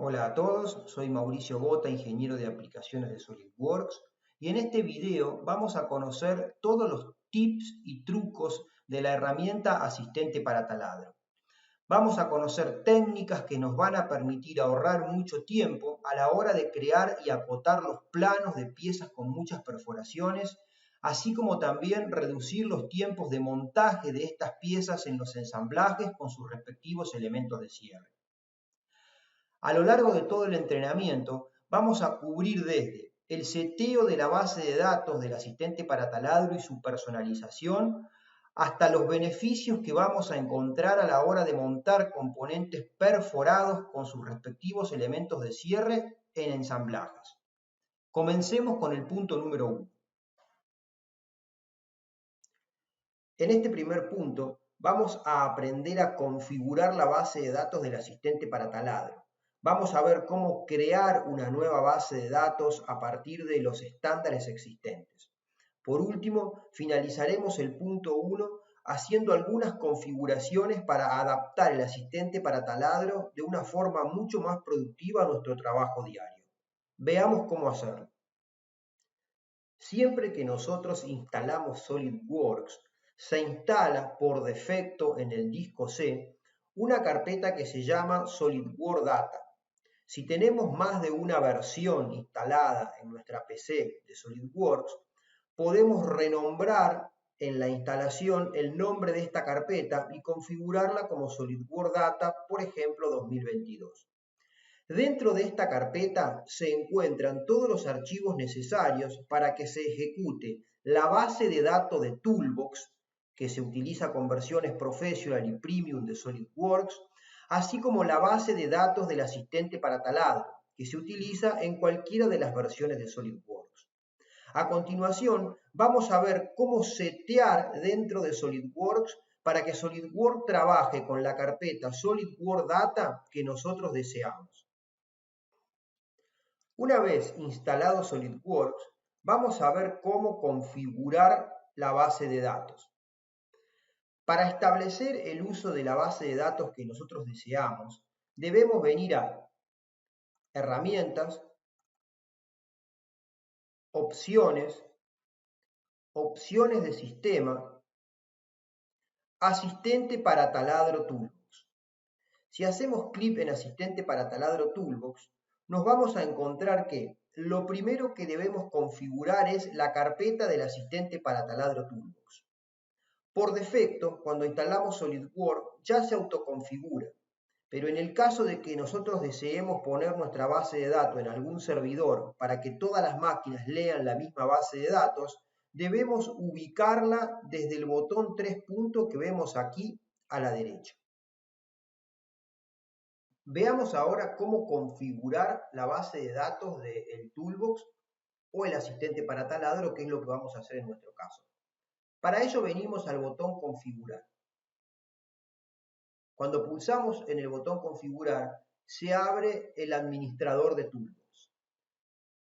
Hola a todos, soy Mauricio Bota, ingeniero de aplicaciones de SolidWorks, y en este video vamos a conocer todos los tips y trucos de la herramienta asistente para taladro. Vamos a conocer técnicas que nos van a permitir ahorrar mucho tiempo a la hora de crear y acotar los planos de piezas con muchas perforaciones, así como también reducir los tiempos de montaje de estas piezas en los ensamblajes con sus respectivos elementos de cierre. A lo largo de todo el entrenamiento vamos a cubrir desde el seteo de la base de datos del asistente para taladro y su personalización, hasta los beneficios que vamos a encontrar a la hora de montar componentes perforados con sus respectivos elementos de cierre en ensamblajes. Comencemos con el punto número 1. En este primer punto vamos a aprender a configurar la base de datos del asistente para taladro. Vamos a ver cómo crear una nueva base de datos a partir de los estándares existentes. Por último, finalizaremos el punto 1 haciendo algunas configuraciones para adaptar el asistente para taladro de una forma mucho más productiva a nuestro trabajo diario. Veamos cómo hacerlo. Siempre que nosotros instalamos SolidWorks, se instala por defecto en el disco C una carpeta que se llama SolidWorks Data. Si tenemos más de una versión instalada en nuestra PC de SolidWorks, podemos renombrar en la instalación el nombre de esta carpeta y configurarla como SolidWorks Data, por ejemplo, 2022. Dentro de esta carpeta se encuentran todos los archivos necesarios para que se ejecute la base de datos de Toolbox, que se utiliza con versiones Professional y Premium de SolidWorks, así como la base de datos del asistente para taladro, que se utiliza en cualquiera de las versiones de SolidWorks. A continuación, vamos a ver cómo setear dentro de SolidWorks para que SolidWorks trabaje con la carpeta SolidWorks Data que nosotros deseamos. Una vez instalado SolidWorks, vamos a ver cómo configurar la base de datos. Para establecer el uso de la base de datos que nosotros deseamos, debemos venir a Herramientas, Opciones, Opciones de sistema, Asistente para taladro Toolbox. Si hacemos clic en Asistente para taladro Toolbox, nos vamos a encontrar que lo primero que debemos configurar es la carpeta del asistente para taladro Toolbox. Por defecto, cuando instalamos SolidWorks ya se autoconfigura, pero en el caso de que nosotros deseemos poner nuestra base de datos en algún servidor para que todas las máquinas lean la misma base de datos, debemos ubicarla desde el botón 3 puntos que vemos aquí a la derecha. Veamos ahora cómo configurar la base de datos del Toolbox o el asistente para taladro, que es lo que vamos a hacer en nuestro caso. Para ello venimos al botón Configurar. Cuando pulsamos en el botón Configurar, se abre el administrador de Toolbox.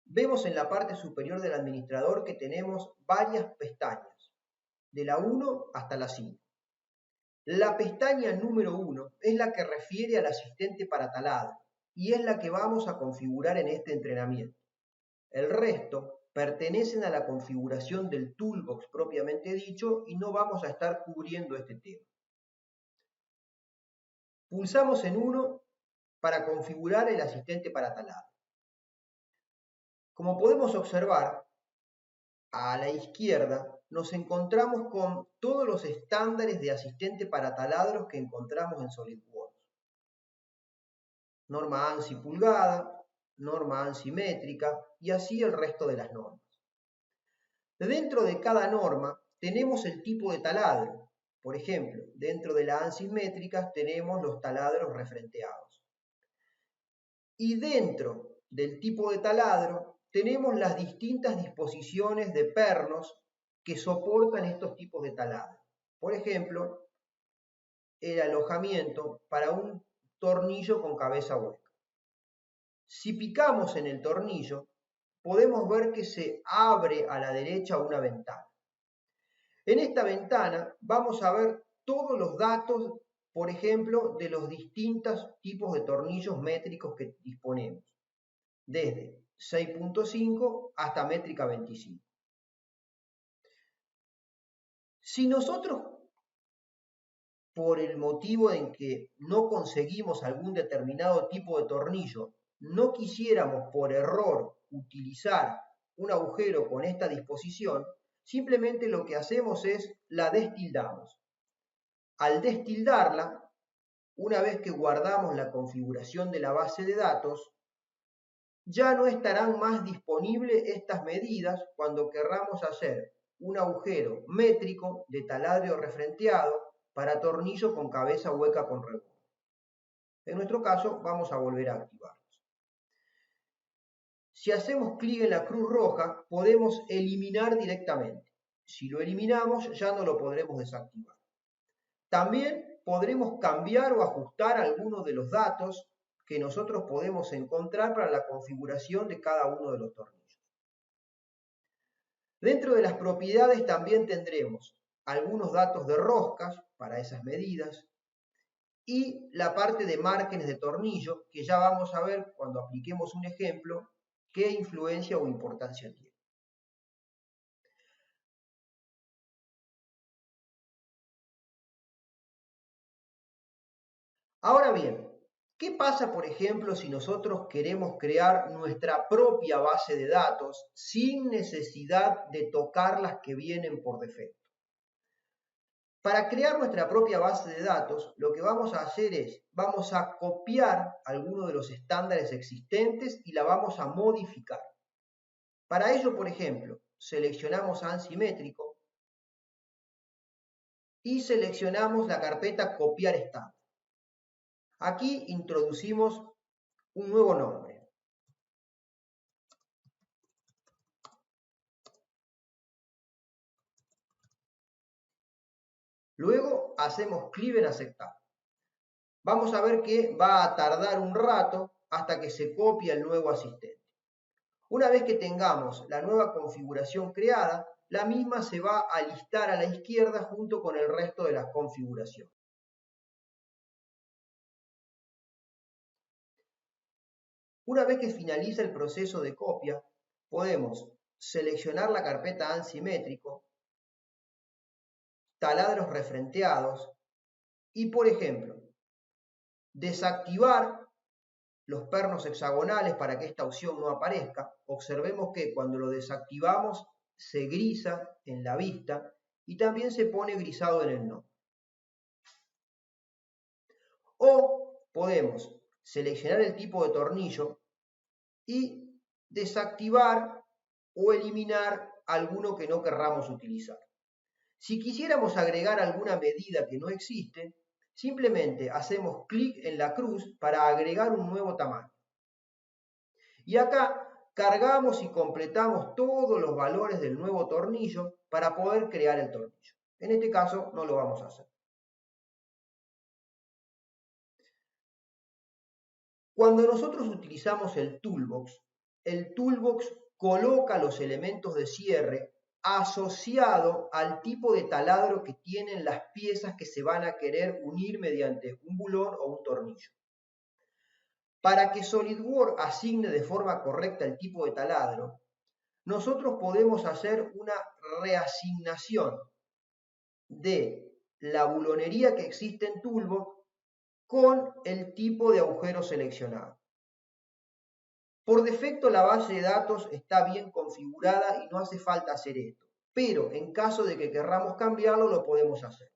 Vemos en la parte superior del administrador que tenemos varias pestañas, de la 1 hasta la 5. La pestaña número 1 es la que refiere al asistente para taladro y es la que vamos a configurar en este entrenamiento. El resto pertenecen a la configuración del Toolbox propiamente dicho y no vamos a estar cubriendo este tema. Pulsamos en 1 para configurar el asistente para taladro. Como podemos observar, a la izquierda nos encontramos con todos los estándares de asistente para taladros que encontramos en SolidWorks. Norma ANSI pulgada, norma ANSI métrica y así el resto de las normas. Dentro de cada norma tenemos el tipo de taladro. Por ejemplo, dentro de la ANSI métrica tenemos los taladros refrenteados. Y dentro del tipo de taladro tenemos las distintas disposiciones de pernos que soportan estos tipos de taladro. Por ejemplo, el alojamiento para un tornillo con cabeza hueca. Si picamos en el tornillo, podemos ver que se abre a la derecha una ventana. En esta ventana vamos a ver todos los datos por ejemplo, de los distintos tipos de tornillos métricos que disponemos, desde 6.5 hasta métrica 25. Si nosotros, por el motivo en que no conseguimos algún determinado tipo de tornillo, no quisiéramos por error utilizar un agujero con esta disposición, simplemente lo que hacemos es la destildamos. Al destildarla, una vez que guardamos la configuración de la base de datos, ya no estarán más disponibles estas medidas cuando querramos hacer un agujero métrico de taladro refrenteado para tornillo con cabeza hueca con reborde. En nuestro caso, vamos a volver a activarlos. Si hacemos clic en la cruz roja, podemos eliminar directamente. Si lo eliminamos, ya no lo podremos desactivar. También podremos cambiar o ajustar algunos de los datos que nosotros podemos encontrar para la configuración de cada uno de los tornillos. Dentro de las propiedades también tendremos algunos datos de roscas para esas medidas y la parte de márgenes de tornillo, que ya vamos a ver cuando apliquemos un ejemplo qué influencia o importancia tiene. Ahora bien, ¿qué pasa, por ejemplo, si nosotros queremos crear nuestra propia base de datos sin necesidad de tocar las que vienen por defecto? Para crear nuestra propia base de datos, lo que vamos a hacer es, vamos a copiar algunos de los estándares existentes y la vamos a modificar. Para ello, por ejemplo, seleccionamos ANSI métrico y seleccionamos la carpeta copiar estándar. Aquí introducimos un nuevo nombre. Luego hacemos clic en aceptar. Vamos a ver que va a tardar un rato hasta que se copie el nuevo asistente. Una vez que tengamos la nueva configuración creada, la misma se va a listar a la izquierda junto con el resto de las configuraciones. Una vez que finaliza el proceso de copia, podemos seleccionar la carpeta ANSI métrico, taladros refrenteados y, por ejemplo, desactivar los pernos hexagonales para que esta opción no aparezca. Observemos que cuando lo desactivamos se grisa en la vista y también se pone grisado en el nombre. O podemos seleccionar el tipo de tornillo y desactivar o eliminar alguno que no querramos utilizar. Si quisiéramos agregar alguna medida que no existe, simplemente hacemos clic en la cruz para agregar un nuevo tamaño. Y acá cargamos y completamos todos los valores del nuevo tornillo para poder crear el tornillo. En este caso no lo vamos a hacer. Cuando nosotros utilizamos el toolbox coloca los elementos de cierre asociado al tipo de taladro que tienen las piezas que se van a querer unir mediante un bulón o un tornillo. Para que SolidWorks asigne de forma correcta el tipo de taladro, nosotros podemos hacer una reasignación de la bulonería que existe en Toolbox con el tipo de agujero seleccionado. Por defecto la base de datos está bien configurada y no hace falta hacer esto, pero en caso de que querramos cambiarlo lo podemos hacer.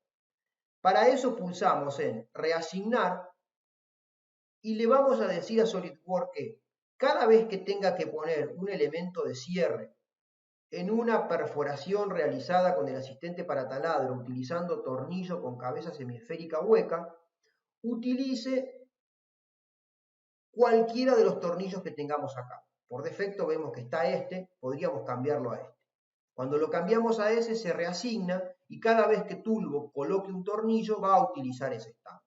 Para eso pulsamos en reasignar y le vamos a decir a SolidWorks que cada vez que tenga que poner un elemento de cierre en una perforación realizada con el asistente para taladro utilizando tornillo con cabeza semiesférica hueca, utilice cualquiera de los tornillos que tengamos acá. Por defecto vemos que está este, podríamos cambiarlo a este. Cuando lo cambiamos a ese se reasigna y cada vez que Toolbox coloque un tornillo va a utilizar ese estándar.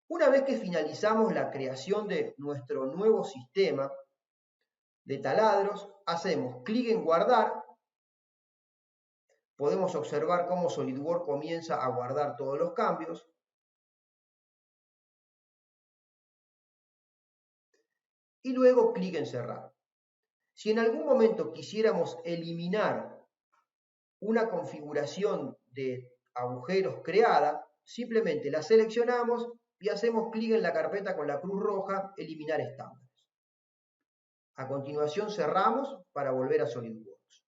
Una vez que finalizamos la creación de nuestro nuevo sistema de taladros, hacemos clic en guardar, podemos observar cómo SolidWorks comienza a guardar todos los cambios. Y luego clic en cerrar. Si en algún momento quisiéramos eliminar una configuración de agujeros creada, simplemente la seleccionamos y hacemos clic en la carpeta con la cruz roja, eliminar estándares. A continuación cerramos para volver a SolidWorks.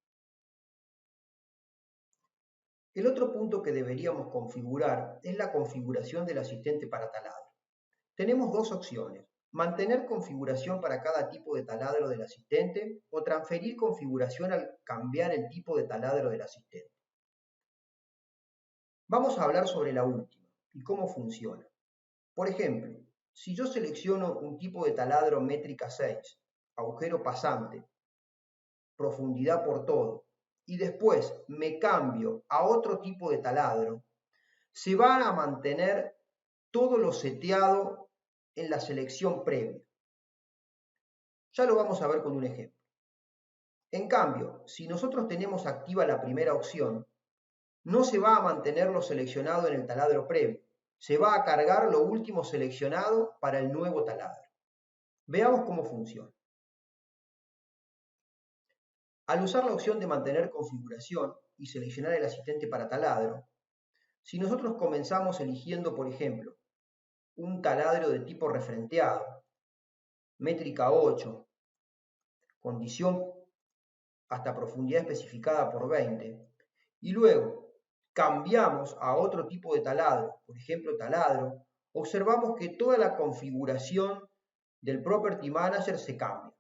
El otro punto que deberíamos configurar es la configuración del asistente para taladro. Tenemos dos opciones: mantener configuración para cada tipo de taladro del asistente o transferir configuración al cambiar el tipo de taladro del asistente. Vamos a hablar sobre la última y cómo funciona. Por ejemplo, si yo selecciono un tipo de taladro métrica 6, agujero pasante, profundidad por todo, y después me cambio a otro tipo de taladro, se va a mantener todo lo seteado en la selección previa. Ya lo vamos a ver con un ejemplo. En cambio, si nosotros tenemos activa la primera opción, no se va a mantener lo seleccionado en el taladro previo, se va a cargar lo último seleccionado para el nuevo taladro. Veamos cómo funciona. Al usar la opción de mantener configuración y seleccionar el asistente para taladro, si nosotros comenzamos eligiendo, por ejemplo, un taladro de tipo referenteado, métrica 8, condición hasta profundidad especificada por 20, y luego cambiamos a otro tipo de taladro, por ejemplo taladro, observamos que toda la configuración del Property Manager se cambia.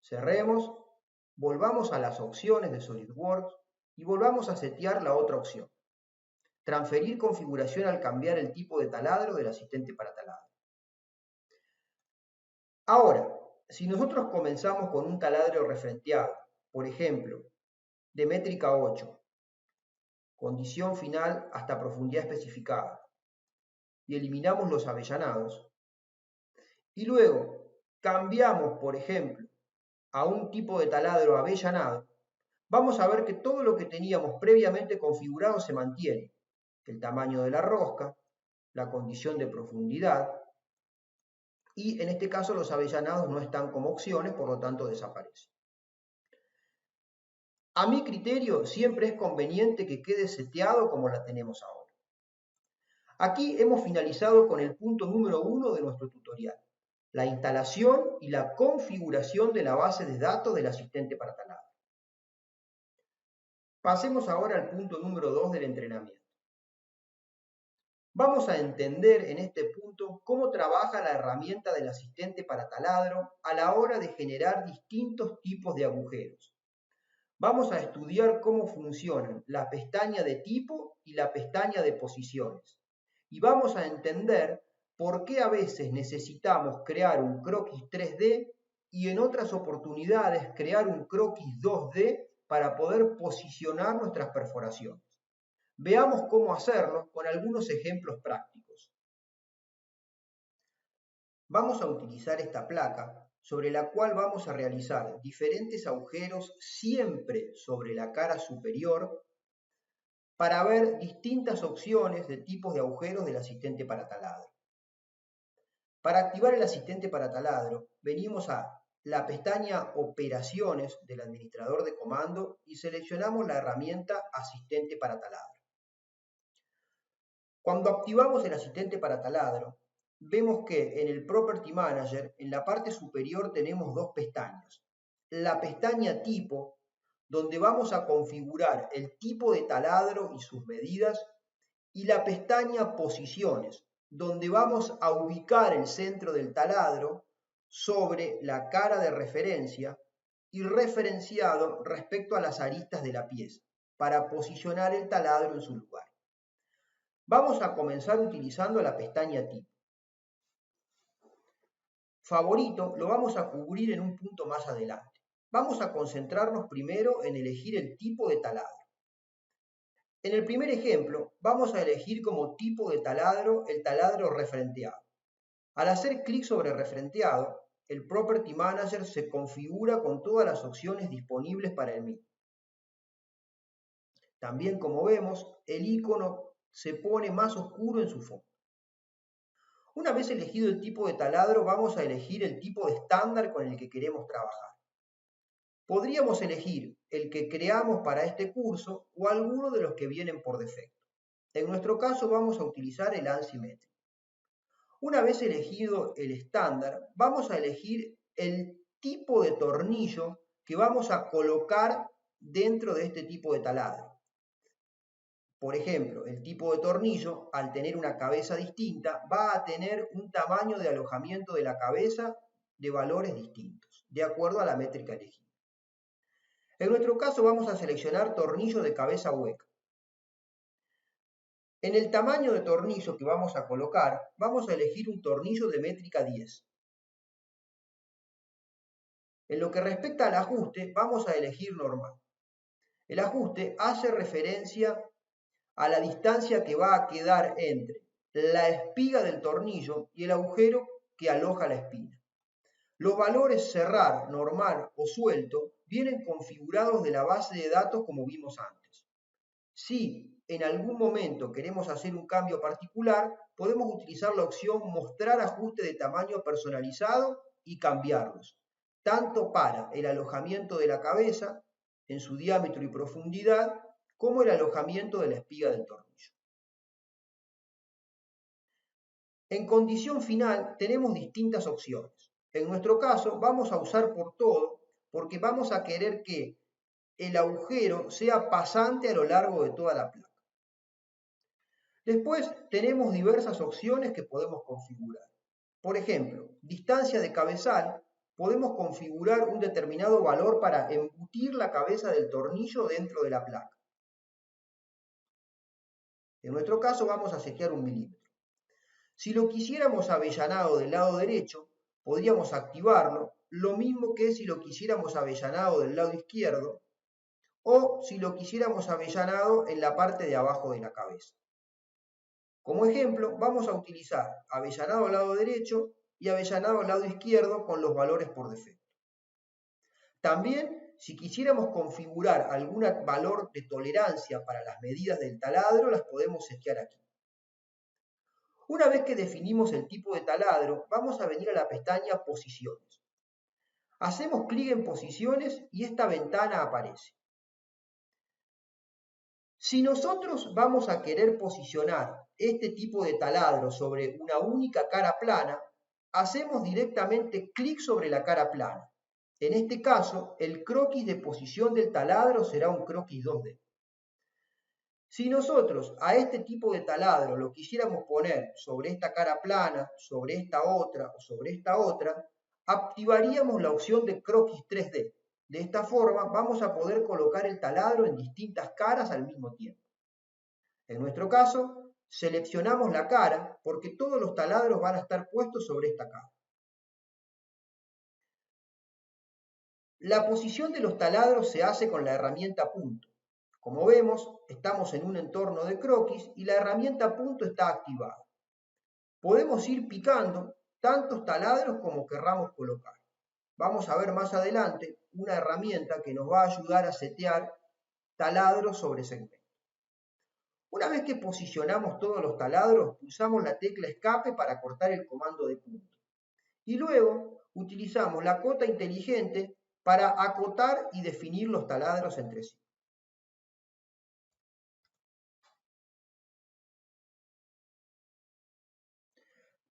Cerremos, volvamos a las opciones de SolidWorks y volvamos a setear la otra opción: transferir configuración al cambiar el tipo de taladro del asistente para taladro. Ahora, si nosotros comenzamos con un taladro referenteado, por ejemplo, de métrica 8, condición final hasta profundidad especificada, y eliminamos los avellanados, y luego cambiamos, por ejemplo, a un tipo de taladro avellanado, vamos a ver que todo lo que teníamos previamente configurado se mantiene: el tamaño de la rosca, la condición de profundidad, y en este caso los avellanados no están como opciones, por lo tanto desaparecen. A mi criterio siempre es conveniente que quede seteado como la tenemos ahora. Aquí hemos finalizado con el punto número 1 de nuestro tutorial: la instalación y la configuración de la base de datos del asistente para taladro. Pasemos ahora al punto número 2 del entrenamiento. Vamos a entender en este punto cómo trabaja la herramienta del asistente para taladro a la hora de generar distintos tipos de agujeros. Vamos a estudiar cómo funcionan la pestaña de tipo y la pestaña de posiciones. Y vamos a entender por qué a veces necesitamos crear un croquis 3D y en otras oportunidades crear un croquis 2D para poder posicionar nuestras perforaciones. Veamos cómo hacerlo con algunos ejemplos prácticos. Vamos a utilizar esta placa sobre la cual vamos a realizar diferentes agujeros siempre sobre la cara superior para ver distintas opciones de tipos de agujeros del asistente para taladro. Para activar el asistente para taladro, venimos a la pestaña Operaciones del administrador de comando y seleccionamos la herramienta Asistente para taladro. Cuando activamos el asistente para taladro, vemos que en el Property Manager, en la parte superior tenemos dos pestañas. La pestaña Tipo, donde vamos a configurar el tipo de taladro y sus medidas, y la pestaña Posiciones, donde vamos a ubicar el centro del taladro sobre la cara de referencia y referenciado respecto a las aristas de la pieza, para posicionar el taladro en su lugar. Vamos a comenzar utilizando la pestaña Tipo. Favorito lo vamos a cubrir en un punto más adelante. Vamos a concentrarnos primero en elegir el tipo de taladro. En el primer ejemplo, vamos a elegir como tipo de taladro el taladro referenteado. Al hacer clic sobre referenteado, el Property Manager se configura con todas las opciones disponibles para el mismo. También, como vemos, el icono se pone más oscuro en su fondo. Una vez elegido el tipo de taladro, vamos a elegir el tipo de estándar con el que queremos trabajar. Podríamos elegir el que creamos para este curso o alguno de los que vienen por defecto. En nuestro caso vamos a utilizar el ANSI métrico. Una vez elegido el estándar, vamos a elegir el tipo de tornillo que vamos a colocar dentro de este tipo de taladro. Por ejemplo, el tipo de tornillo, al tener una cabeza distinta, va a tener un tamaño de alojamiento de la cabeza de valores distintos, de acuerdo a la métrica elegida. En nuestro caso vamos a seleccionar tornillo de cabeza hueca. En el tamaño de tornillo que vamos a colocar, vamos a elegir un tornillo de métrica 10. En lo que respecta al ajuste, vamos a elegir normal. El ajuste hace referencia a la distancia que va a quedar entre la espiga del tornillo y el agujero que aloja la espina. Los valores cerrar, normal o suelto vienen configurados de la base de datos como vimos antes. Si en algún momento queremos hacer un cambio particular, podemos utilizar la opción mostrar ajuste de tamaño personalizado y cambiarlos, tanto para el alojamiento de la cabeza en su diámetro y profundidad, como el alojamiento de la espiga del tornillo. En condición final tenemos distintas opciones. En nuestro caso vamos a usar por todo porque vamos a querer que el agujero sea pasante a lo largo de toda la placa. Después tenemos diversas opciones que podemos configurar. Por ejemplo, distancia de cabezal, podemos configurar un determinado valor para embutir la cabeza del tornillo dentro de la placa. En nuestro caso vamos a setear 1 milímetro. Si lo quisiéramos avellanado del lado derecho, podríamos activarlo, lo mismo que si lo quisiéramos avellanado del lado izquierdo, o si lo quisiéramos avellanado en la parte de abajo de la cabeza. Como ejemplo, vamos a utilizar avellanado al lado derecho y avellanado al lado izquierdo con los valores por defecto. También, si quisiéramos configurar algún valor de tolerancia para las medidas del taladro, las podemos setear aquí. Una vez que definimos el tipo de taladro, vamos a venir a la pestaña Posiciones. Hacemos clic en Posiciones y esta ventana aparece. Si nosotros vamos a querer posicionar este tipo de taladro sobre una única cara plana, hacemos directamente clic sobre la cara plana. En este caso, el croquis de posición del taladro será un croquis 2D. Si nosotros a este tipo de taladro lo quisiéramos poner sobre esta cara plana, sobre esta otra o sobre esta otra, activaríamos la opción de croquis 3D. De esta forma vamos a poder colocar el taladro en distintas caras al mismo tiempo. En nuestro caso, seleccionamos la cara porque todos los taladros van a estar puestos sobre esta cara. La posición de los taladros se hace con la herramienta punto. Como vemos, estamos en un entorno de croquis y la herramienta punto está activada. Podemos ir picando tantos taladros como querramos colocar. Vamos a ver más adelante una herramienta que nos va a ayudar a setear taladros sobre segmento. Una vez que posicionamos todos los taladros, pulsamos la tecla escape para cortar el comando de punto. Y luego utilizamos la cota inteligente para acotar y definir los taladros entre sí.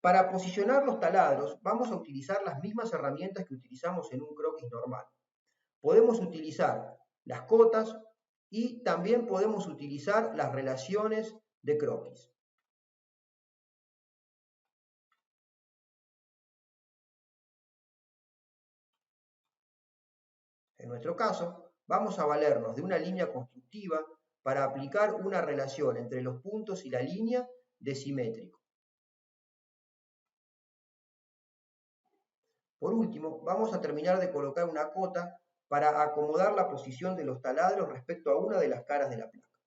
Para posicionar los taladros vamos a utilizar las mismas herramientas que utilizamos en un croquis normal. Podemos utilizar las cotas y también podemos utilizar las relaciones de croquis. En nuestro caso, vamos a valernos de una línea constructiva para aplicar una relación entre los puntos y la línea de simétrico. Por último, vamos a terminar de colocar una cota para acomodar la posición de los taladros respecto a una de las caras de la placa.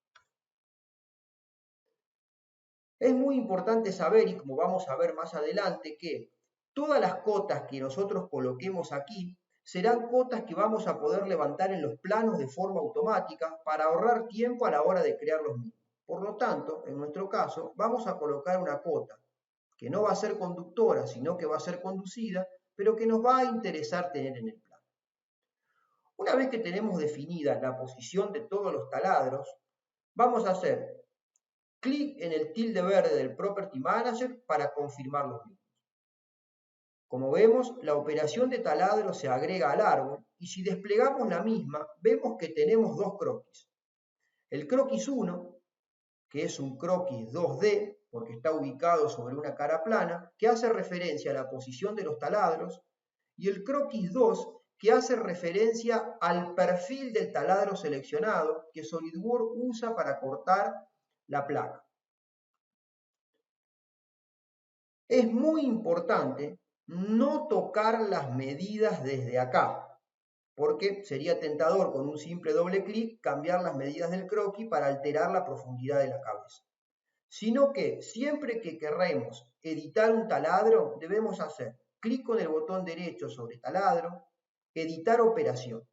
Es muy importante saber, y como vamos a ver más adelante, que todas las cotas que nosotros coloquemos aquí serán cotas que vamos a poder levantar en los planos de forma automática para ahorrar tiempo a la hora de crear los mismos. Por lo tanto, en nuestro caso, vamos a colocar una cota que no va a ser conductora, sino que va a ser conducida, pero que nos va a interesar tener en el plano. Una vez que tenemos definida la posición de todos los taladros, vamos a hacer clic en el tilde verde del Property Manager para confirmar los mismos. Como vemos, la operación de taladro se agrega al árbol y si desplegamos la misma, vemos que tenemos dos croquis. El croquis 1, que es un croquis 2D, porque está ubicado sobre una cara plana, que hace referencia a la posición de los taladros, y el croquis 2, que hace referencia al perfil del taladro seleccionado que SolidWorks usa para cortar la placa. Es muy importante no tocar las medidas desde acá, porque sería tentador con un simple doble clic cambiar las medidas del croquis para alterar la profundidad de la cabeza. Sino que siempre que querremos editar un taladro, debemos hacer clic con el botón derecho sobre taladro, editar operación.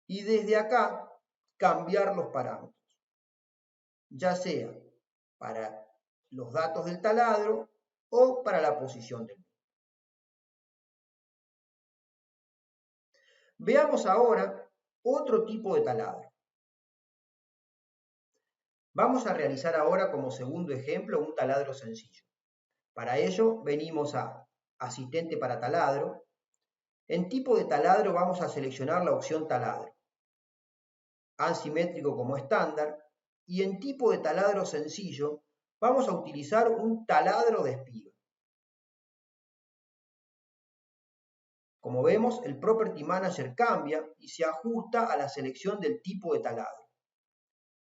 Y desde acá cambiar los parámetros, ya sea para los datos del taladro o para la posición del mismo. Veamos ahora otro tipo de taladro. Vamos a realizar ahora como segundo ejemplo un taladro sencillo. Para ello venimos a Asistente para taladro. En tipo de taladro vamos a seleccionar la opción taladro, asimétrico como estándar, y en tipo de taladro sencillo vamos a utilizar un taladro de espiga. Como vemos, el Property Manager cambia y se ajusta a la selección del tipo de taladro.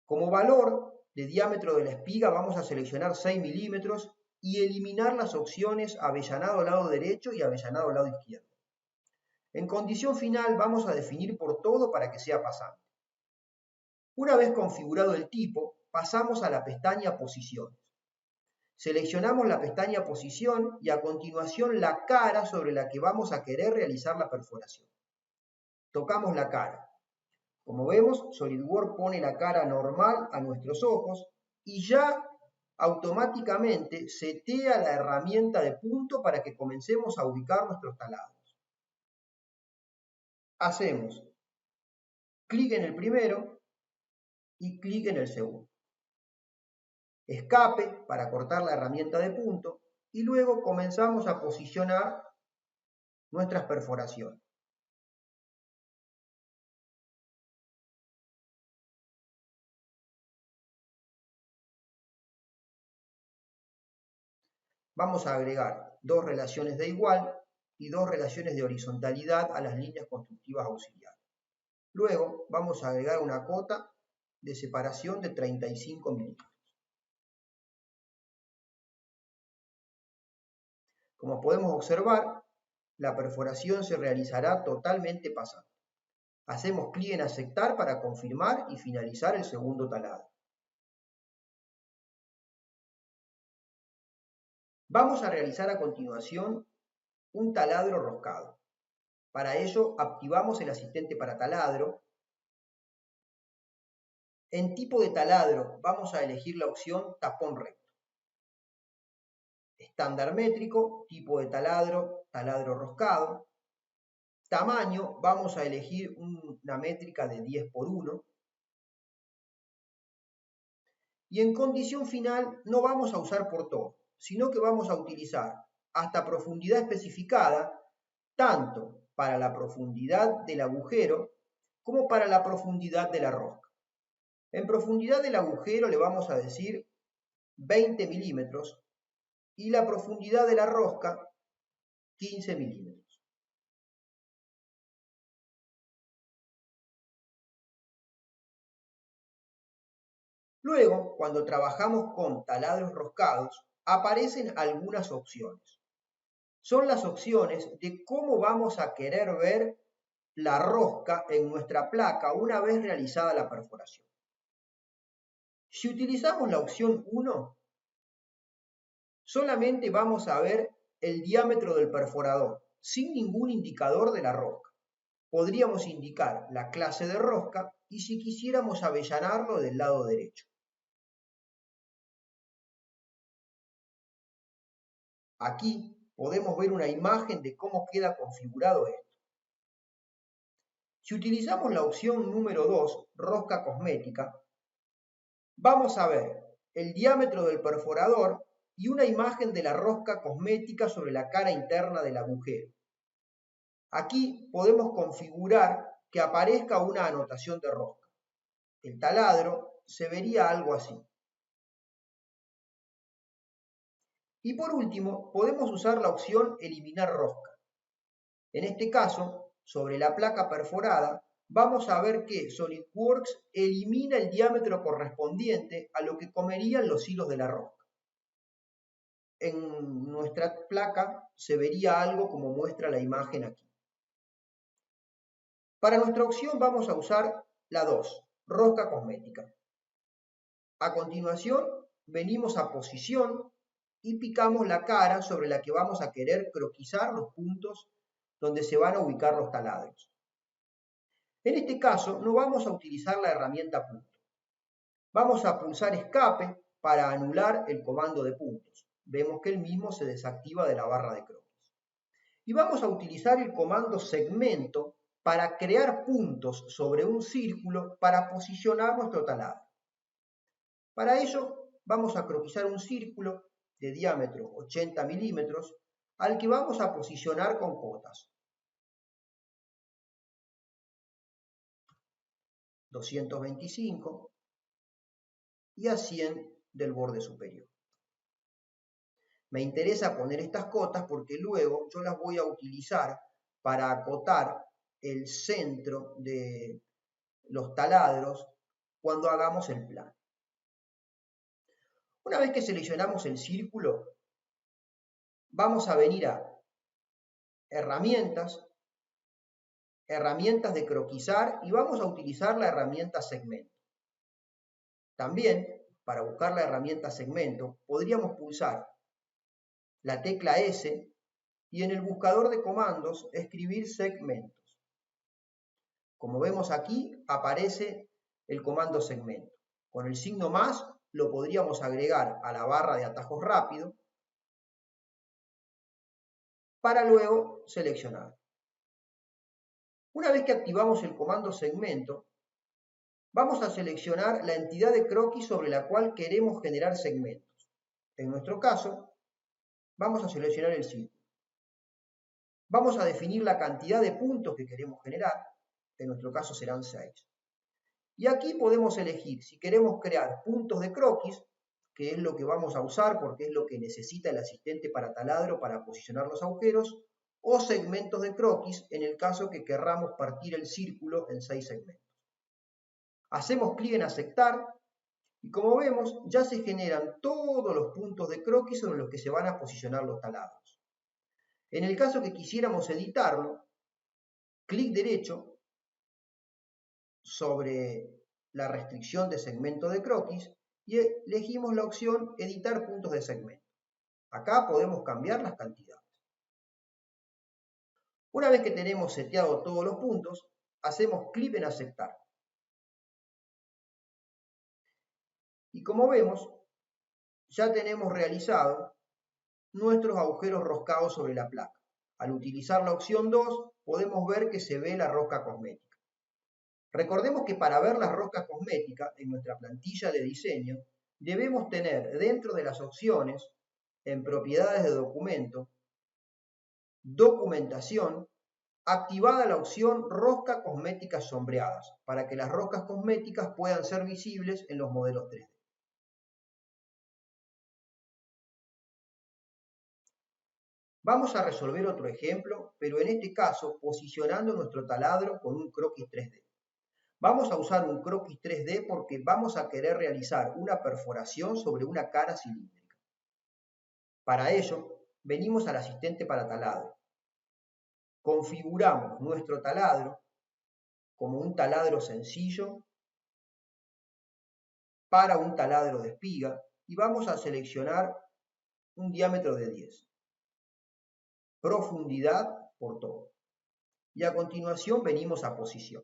Como valor de diámetro de la espiga vamos a seleccionar 6 milímetros y eliminar las opciones avellanado al lado derecho y avellanado al lado izquierdo. En condición final vamos a definir por todo para que sea pasante. Una vez configurado el tipo, pasamos a la pestaña Posiciones. Seleccionamos la pestaña Posición y a continuación la cara sobre la que vamos a querer realizar la perforación. Tocamos la cara. Como vemos, SolidWorks pone la cara normal a nuestros ojos y ya automáticamente setea la herramienta de punto para que comencemos a ubicar nuestros taladros. Hacemos clic en el primero y clic en el segundo. Escape para cortar la herramienta de punto y luego comenzamos a posicionar nuestras perforaciones. Vamos a agregar dos relaciones de igual y dos relaciones de horizontalidad a las líneas constructivas auxiliares. Luego vamos a agregar una cota de separación de 35 milímetros. Como podemos observar, la perforación se realizará totalmente pasante. Hacemos clic en aceptar para confirmar y finalizar el segundo taladro. Vamos a realizar a continuación un taladro roscado. Para ello activamos el asistente para taladro. En tipo de taladro vamos a elegir la opción tapón recto. Estándar métrico, tipo de taladro, taladro roscado. Tamaño, vamos a elegir una métrica de 10×1. Y en condición final no vamos a usar por todo, sino que vamos a utilizar hasta profundidad especificada, tanto para la profundidad del agujero como para la profundidad de la rosca. En profundidad del agujero le vamos a decir 20 milímetros y la profundidad de la rosca 15 milímetros. Luego, cuando trabajamos con taladros roscados, aparecen algunas opciones. Son las opciones de cómo vamos a querer ver la rosca en nuestra placa una vez realizada la perforación. Si utilizamos la opción 1, solamente vamos a ver el diámetro del perforador, sin ningún indicador de la rosca. Podríamos indicar la clase de rosca y si quisiéramos avellanarlo del lado derecho. Aquí podemos ver una imagen de cómo queda configurado esto. Si utilizamos la opción número 2, rosca cosmética, vamos a ver el diámetro del perforador y una imagen de la rosca cosmética sobre la cara interna del agujero. Aquí podemos configurar que aparezca una anotación de rosca. El taladro se vería algo así. Y por último, podemos usar la opción eliminar rosca. En este caso, sobre la placa perforada, vamos a ver que SolidWorks elimina el diámetro correspondiente a lo que comerían los hilos de la rosca. En nuestra placa se vería algo como muestra la imagen aquí. Para nuestra opción vamos a usar la 2, rosca cosmética. A continuación, venimos a posición y picamos la cara sobre la que vamos a querer croquisar los puntos donde se van a ubicar los taladros. En este caso no vamos a utilizar la herramienta punto. Vamos a pulsar escape para anular el comando de puntos. Vemos que el mismo se desactiva de la barra de croquis. Y vamos a utilizar el comando segmento para crear puntos sobre un círculo para posicionar nuestro taladro. Para ello vamos a croquisar un círculo de diámetro 80 milímetros al que vamos a posicionar con cotas. 225 y a 100 del borde superior. Me interesa poner estas cotas porque luego yo las voy a utilizar para acotar el centro de los taladros cuando hagamos el plano. Una vez que seleccionamos el círculo, vamos a venir a herramientas de croquisar y vamos a utilizar la herramienta segmento. También, para buscar la herramienta segmento, podríamos pulsar la tecla S y en el buscador de comandos escribir segmentos. Como vemos aquí, aparece el comando segmento. Con el signo más lo podríamos agregar a la barra de atajos rápido para luego seleccionar. Una vez que activamos el comando segmento, vamos a seleccionar la entidad de croquis sobre la cual queremos generar segmentos. En nuestro caso, vamos a seleccionar el círculo. Vamos a definir la cantidad de puntos que queremos generar, en nuestro caso serán 6. Y aquí podemos elegir si queremos crear puntos de croquis, que es lo que vamos a usar porque es lo que necesita el asistente para taladro para posicionar los agujeros, o segmentos de croquis en el caso que querramos partir el círculo en 6 segmentos. Hacemos clic en aceptar y como vemos ya se generan todos los puntos de croquis sobre los que se van a posicionar los taladros. En el caso que quisiéramos editarlo, clic derecho sobre la restricción de segmento de croquis y elegimos la opción editar puntos de segmento. Acá podemos cambiar las cantidades. Una vez que tenemos seteado todos los puntos, hacemos clic en aceptar. Y como vemos, ya tenemos realizado nuestros agujeros roscados sobre la placa. Al utilizar la opción 2, podemos ver que se ve la rosca cosmética. Recordemos que para ver la rosca cosmética en nuestra plantilla de diseño, debemos tener dentro de las opciones, en propiedades de documento, documentación, activada la opción rosca cosméticas sombreadas, para que las roscas cosméticas puedan ser visibles en los modelos 3D. Vamos a resolver otro ejemplo, pero en este caso posicionando nuestro taladro con un croquis 3D. Vamos a usar un croquis 3D porque vamos a querer realizar una perforación sobre una cara cilíndrica. Para ello, venimos al asistente para taladro. Configuramos nuestro taladro como un taladro sencillo para un taladro de espiga y vamos a seleccionar un diámetro de 10. Profundidad por todo. Y a continuación venimos a posición.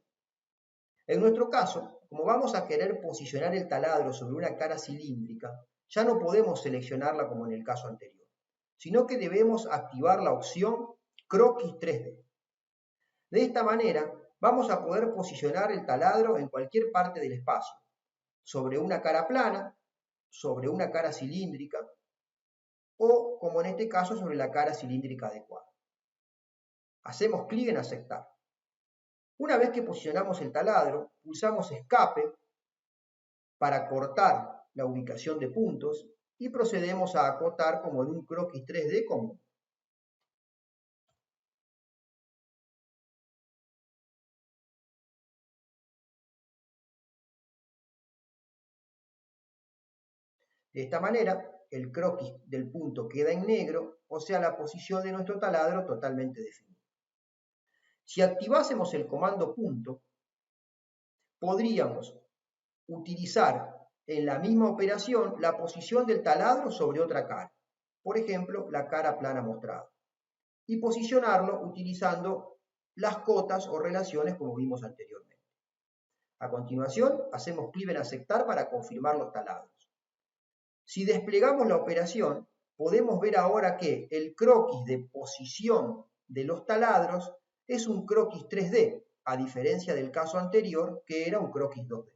En nuestro caso, como vamos a querer posicionar el taladro sobre una cara cilíndrica, ya no podemos seleccionarla como en el caso anterior, sino que debemos activar la opción Croquis 3D. De esta manera, vamos a poder posicionar el taladro en cualquier parte del espacio, sobre una cara plana, sobre una cara cilíndrica, o, como en este caso, sobre la cara cilíndrica adecuada. Hacemos clic en aceptar. Una vez que posicionamos el taladro, pulsamos escape para cortar la ubicación de puntos y procedemos a acotar como en un croquis 3D común. De esta manera, el croquis del punto queda en negro, o sea, la posición de nuestro taladro totalmente definida. Si activásemos el comando punto, podríamos utilizar en la misma operación la posición del taladro sobre otra cara, por ejemplo, la cara plana mostrada, y posicionarlo utilizando las cotas o relaciones como vimos anteriormente. A continuación, hacemos clic en aceptar para confirmar los taladros. Si desplegamos la operación, podemos ver ahora que el croquis de posición de los taladros es un croquis 3D, a diferencia del caso anterior, que era un croquis 2D.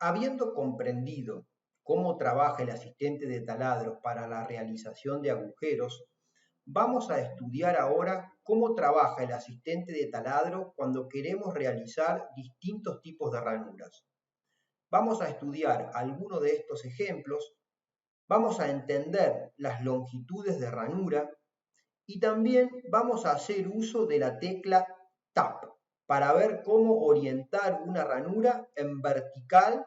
Habiendo comprendido cómo trabaja el asistente de taladros para la realización de agujeros, vamos a estudiar ahora cómo trabaja el asistente de taladro cuando queremos realizar distintos tipos de ranuras. Vamos a estudiar algunos de estos ejemplos, vamos a entender las longitudes de ranura y también vamos a hacer uso de la tecla Tab para ver cómo orientar una ranura en vertical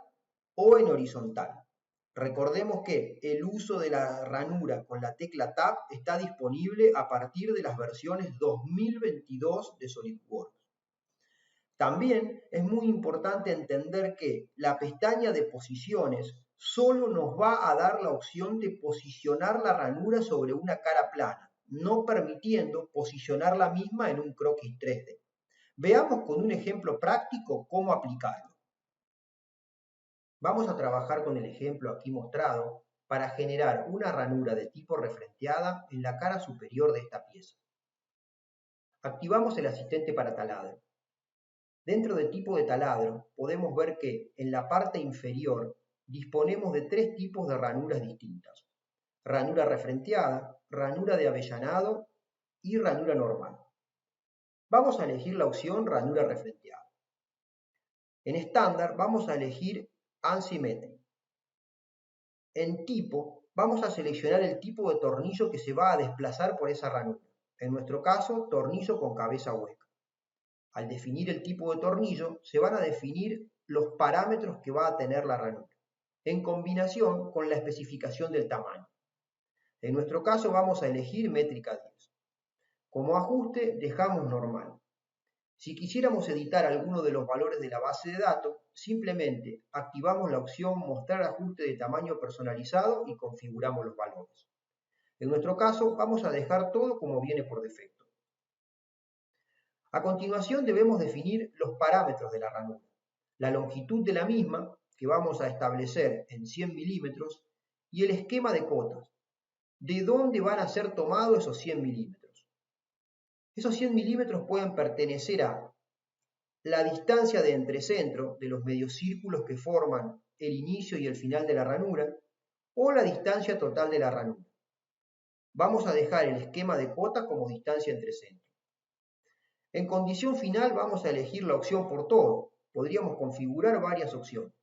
o en horizontal. Recordemos que el uso de la ranura con la tecla Tab está disponible a partir de las versiones 2022 de SolidWorks. También es muy importante entender que la pestaña de posiciones solo nos va a dar la opción de posicionar la ranura sobre una cara plana, no permitiendo posicionar la misma en un croquis 3D. Veamos con un ejemplo práctico cómo aplicarlo. Vamos a trabajar con el ejemplo aquí mostrado para generar una ranura de tipo refrenteada en la cara superior de esta pieza. Activamos el asistente para taladro. Dentro del tipo de taladro podemos ver que en la parte inferior disponemos de tres tipos de ranuras distintas: ranura refrenteada, ranura de avellanado y ranura normal. Vamos a elegir la opción ranura refrenteada. En estándar vamos a elegir Unsymmetric. En tipo vamos a seleccionar el tipo de tornillo que se va a desplazar por esa ranura. En nuestro caso, tornillo con cabeza hueca. Al definir el tipo de tornillo, se van a definir los parámetros que va a tener la ranura, en combinación con la especificación del tamaño. En nuestro caso vamos a elegir métrica 10. Como ajuste dejamos normal. Si quisiéramos editar alguno de los valores de la base de datos, simplemente activamos la opción Mostrar ajuste de tamaño personalizado y configuramos los valores. En nuestro caso vamos a dejar todo como viene por defecto. A continuación debemos definir los parámetros de la ranura, la longitud de la misma, que vamos a establecer en 100 milímetros, y el esquema de cotas, de dónde van a ser tomados esos 100 milímetros. Esos 100 milímetros pueden pertenecer a la distancia de entrecentro de los mediocírculos que forman el inicio y el final de la ranura, o la distancia total de la ranura. Vamos a dejar el esquema de cota como distancia entre centro. En condición final vamos a elegir la opción por todo. Podríamos configurar varias opciones.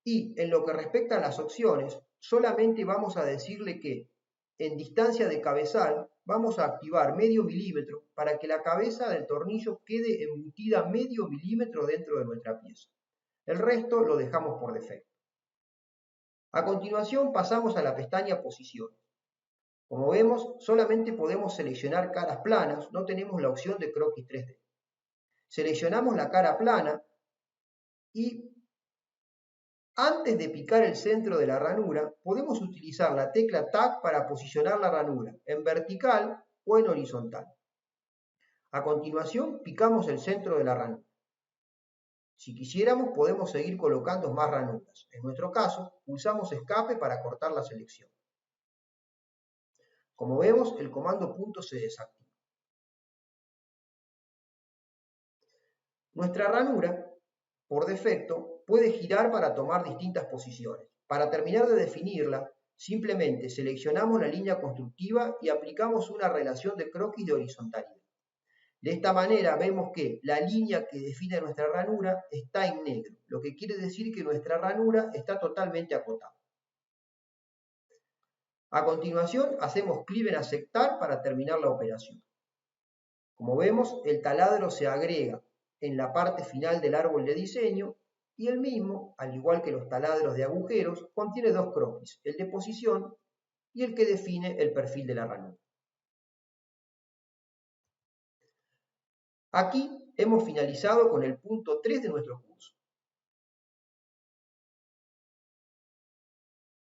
Y en lo que respecta a las opciones, solamente vamos a decirle que en distancia de cabezal vamos a activar medio milímetro para que la cabeza del tornillo quede embutida medio milímetro dentro de nuestra pieza. El resto lo dejamos por defecto. A continuación pasamos a la pestaña Posiciones. Como vemos, solamente podemos seleccionar caras planas, no tenemos la opción de croquis 3D. Seleccionamos la cara plana y Antes de picar el centro de la ranura, podemos utilizar la tecla Tab para posicionar la ranura en vertical o en horizontal. A continuación, picamos el centro de la ranura. Si quisiéramos, podemos seguir colocando más ranuras. En nuestro caso, pulsamos escape para cortar la selección. Como vemos, el comando punto se desactiva. Nuestra ranura, por defecto, puede girar para tomar distintas posiciones. Para terminar de definirla, simplemente seleccionamos la línea constructiva y aplicamos una relación de croquis de horizontalidad. De esta manera vemos que la línea que define nuestra ranura está en negro, lo que quiere decir que nuestra ranura está totalmente acotada. A continuación hacemos clic en aceptar para terminar la operación. Como vemos, el taladro se agrega en la parte final del árbol de diseño y el mismo, al igual que los taladros de agujeros, contiene dos croquis, el de posición y el que define el perfil de la ranura. Aquí hemos finalizado con el punto 3 de nuestro curso.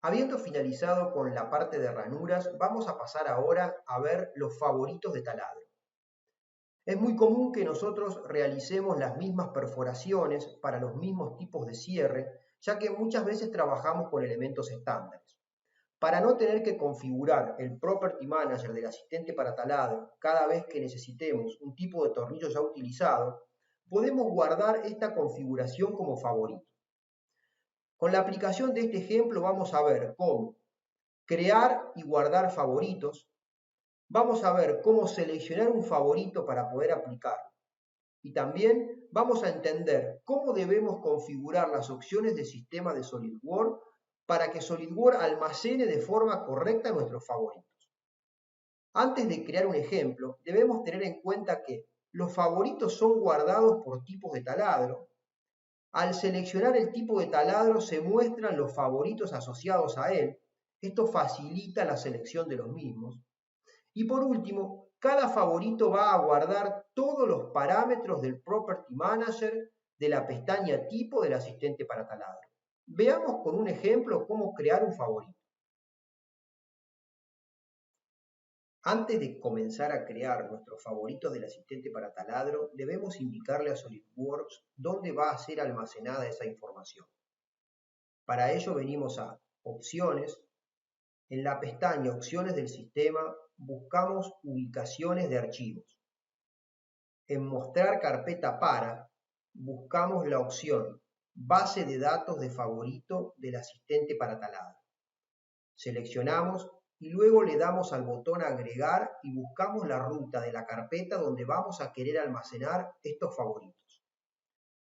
Habiendo finalizado con la parte de ranuras, vamos a pasar ahora a ver los favoritos de taladro. Es muy común que nosotros realicemos las mismas perforaciones para los mismos tipos de cierre, ya que muchas veces trabajamos con elementos estándares. Para no tener que configurar el Property Manager del asistente para taladro cada vez que necesitemos un tipo de tornillo ya utilizado, podemos guardar esta configuración como favorito. Con la aplicación de este ejemplo vamos a ver cómo crear y guardar favoritos. Vamos a ver cómo seleccionar un favorito para poder aplicarlo. Y también vamos a entender cómo debemos configurar las opciones del sistema de SolidWorks para que SolidWorks almacene de forma correcta nuestros favoritos. Antes de crear un ejemplo, debemos tener en cuenta que los favoritos son guardados por tipos de taladro. Al seleccionar el tipo de taladro se muestran los favoritos asociados a él. Esto facilita la selección de los mismos. Y por último, cada favorito va a guardar todos los parámetros del Property Manager de la pestaña tipo del asistente para taladro. Veamos con un ejemplo cómo crear un favorito. Antes de comenzar a crear nuestros favoritos del asistente para taladro, debemos indicarle a SolidWorks dónde va a ser almacenada esa información. Para ello venimos a Opciones. En la pestaña Opciones del sistema buscamos Ubicaciones de archivos. En Mostrar carpeta para, buscamos la opción Base de datos de favorito del asistente para taladro. Seleccionamos y luego le damos al botón Agregar y buscamos la ruta de la carpeta donde vamos a querer almacenar estos favoritos.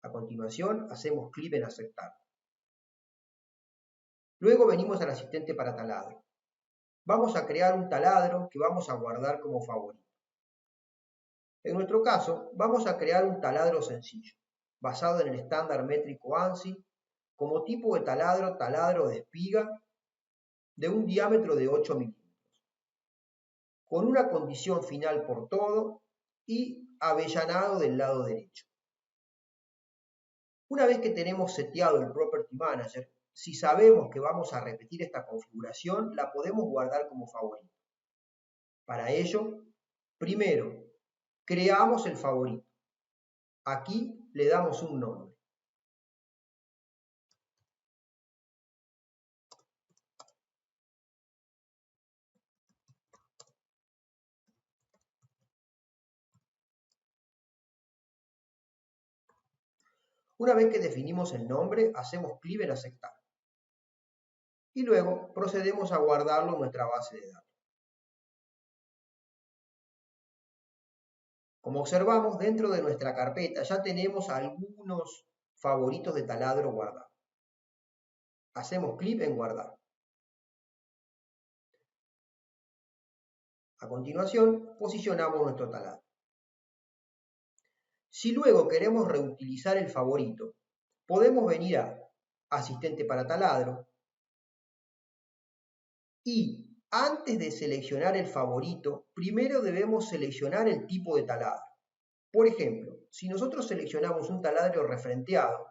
A continuación hacemos clic en Aceptar. Luego venimos al asistente para taladro. Vamos a crear un taladro que vamos a guardar como favorito. En nuestro caso, vamos a crear un taladro sencillo, basado en el estándar métrico ANSI, como tipo de taladro, taladro de espiga, de un diámetro de 8 milímetros, con una condición final por todo y avellanado del lado derecho. Una vez que tenemos seteado el Property Manager, si sabemos que vamos a repetir esta configuración, la podemos guardar como favorito. Para ello, primero, creamos el favorito. Aquí le damos un nombre. Una vez que definimos el nombre, hacemos clic en Aceptar. Y luego procedemos a guardarlo en nuestra base de datos. Como observamos, dentro de nuestra carpeta ya tenemos algunos favoritos de taladro guardados. Hacemos clic en Guardar. A continuación, posicionamos nuestro taladro. Si luego queremos reutilizar el favorito, podemos venir a Asistente para taladro y antes de seleccionar el favorito, primero debemos seleccionar el tipo de taladro. Por ejemplo, si nosotros seleccionamos un taladro referenteado,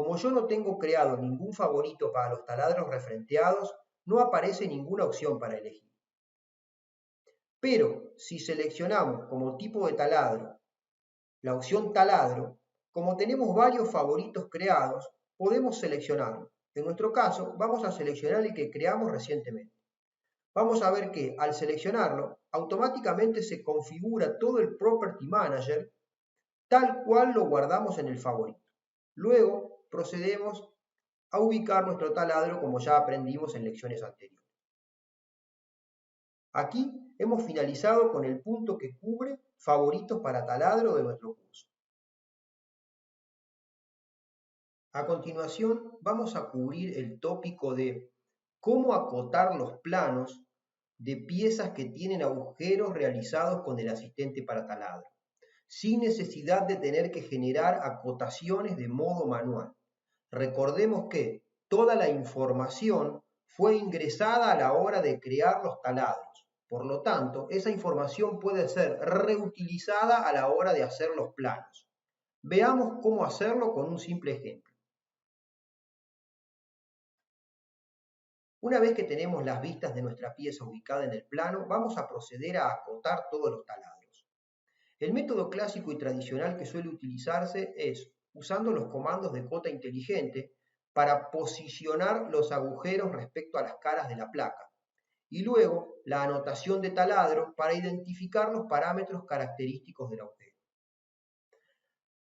Como yo no tengo creado ningún favorito para los taladros refrenteados, no aparece ninguna opción para elegir. Pero si seleccionamos como tipo de taladro la opción taladro, como tenemos varios favoritos creados, podemos seleccionarlo. En nuestro caso, vamos a seleccionar el que creamos recientemente. Vamos a ver que al seleccionarlo, automáticamente se configura todo el Property Manager tal cual lo guardamos en el favorito. Luego procedemos a ubicar nuestro taladro como ya aprendimos en lecciones anteriores. Aquí hemos finalizado con el punto que cubre favoritos para taladro de nuestro curso. A continuación vamos a cubrir el tópico de cómo acotar los planos de piezas que tienen agujeros realizados con el asistente para taladro, sin necesidad de tener que generar acotaciones de modo manual. Recordemos que toda la información fue ingresada a la hora de crear los taladros. Por lo tanto, esa información puede ser reutilizada a la hora de hacer los planos. Veamos cómo hacerlo con un simple ejemplo. Una vez que tenemos las vistas de nuestra pieza ubicada en el plano, vamos a proceder a acotar todos los taladros. El método clásico y tradicional que suele utilizarse es, usando los comandos de cota inteligente, para posicionar los agujeros respecto a las caras de la placa, y luego la anotación de taladro para identificar los parámetros característicos del agujero.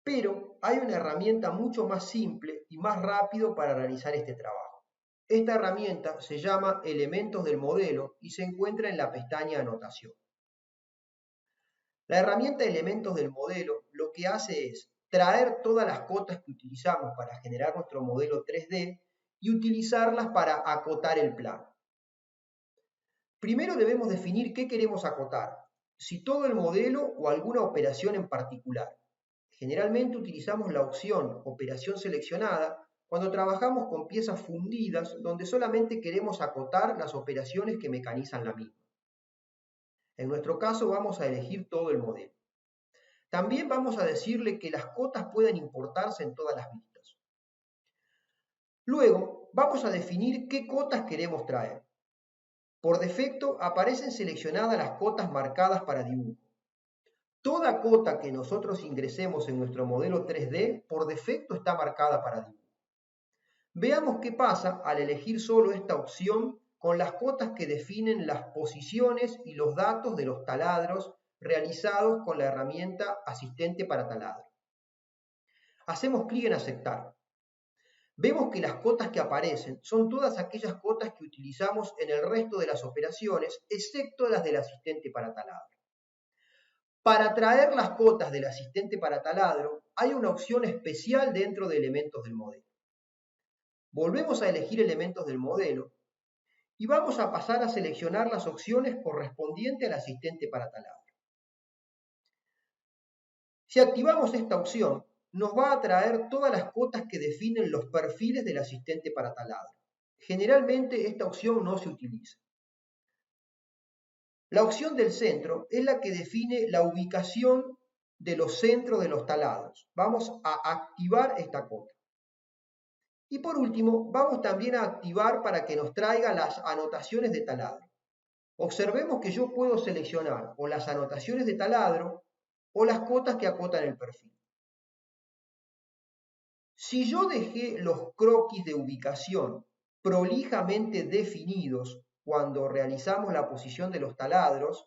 Pero hay una herramienta mucho más simple y más rápido para realizar este trabajo. Esta herramienta se llama Elementos del modelo y se encuentra en la pestaña Anotación. La herramienta Elementos del modelo lo que hace es traer todas las cotas que utilizamos para generar nuestro modelo 3D y utilizarlas para acotar el plano. Primero debemos definir qué queremos acotar, si todo el modelo o alguna operación en particular. Generalmente utilizamos la opción Operación seleccionada cuando trabajamos con piezas fundidas donde solamente queremos acotar las operaciones que mecanizan la misma. En nuestro caso vamos a elegir todo el modelo. También vamos a decirle que las cotas pueden importarse en todas las vistas. Luego vamos a definir qué cotas queremos traer. Por defecto aparecen seleccionadas las cotas marcadas para dibujo. Toda cota que nosotros ingresemos en nuestro modelo 3D por defecto está marcada para dibujo. Veamos qué pasa al elegir solo esta opción con las cotas que definen las posiciones y los datos de los taladros realizados con la herramienta Asistente para Taladro. Hacemos clic en Aceptar. Vemos que las cotas que aparecen son todas aquellas cotas que utilizamos en el resto de las operaciones, excepto las del Asistente para Taladro. Para traer las cotas del Asistente para Taladro, hay una opción especial dentro de Elementos del modelo. Volvemos a elegir Elementos del modelo y vamos a pasar a seleccionar las opciones correspondientes al asistente para taladro. Si activamos esta opción, nos va a traer todas las cotas que definen los perfiles del asistente para taladro. Generalmente esta opción no se utiliza. La opción del centro es la que define la ubicación de los centros de los taladros. Vamos a activar esta cota. Y por último, vamos también a activar para que nos traiga las anotaciones de taladro. Observemos que yo puedo seleccionar o las anotaciones de taladro o las cotas que acotan el perfil. Si yo dejé los croquis de ubicación prolijamente definidos cuando realizamos la posición de los taladros,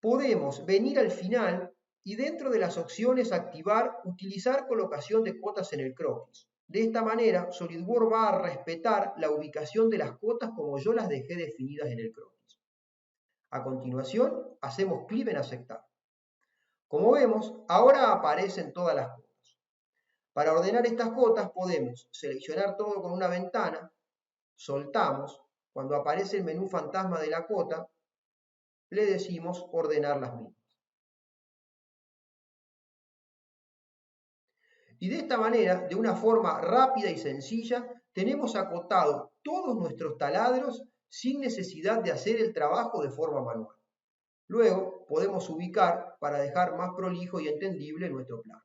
podemos venir al final y dentro de las opciones activar utilizar colocación de cotas en el croquis. De esta manera, SolidWorks va a respetar la ubicación de las cotas como yo las dejé definidas en el croquis. A continuación, hacemos clic en Aceptar. Como vemos, ahora aparecen todas las cotas. Para ordenar estas cotas podemos seleccionar todo con una ventana, soltamos, cuando aparece el menú fantasma de la cota, le decimos ordenar las mismas. Y de esta manera, de una forma rápida y sencilla, tenemos acotado todos nuestros taladros sin necesidad de hacer el trabajo de forma manual. Luego podemos ubicar para dejar más prolijo y entendible nuestro plano.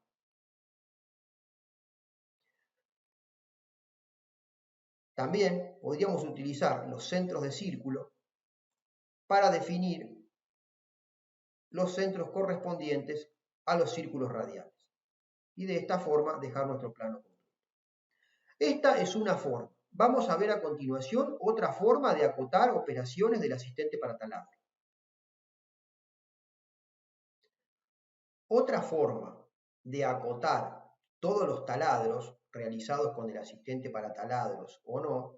También podríamos utilizar los centros de círculo para definir los centros correspondientes a los círculos radiales. Y de esta forma dejar nuestro plano completo. Esta es una forma. Vamos a ver a continuación otra forma de acotar operaciones del asistente para taladro. Otra forma de acotar todos los taladros realizados con el asistente para taladros o no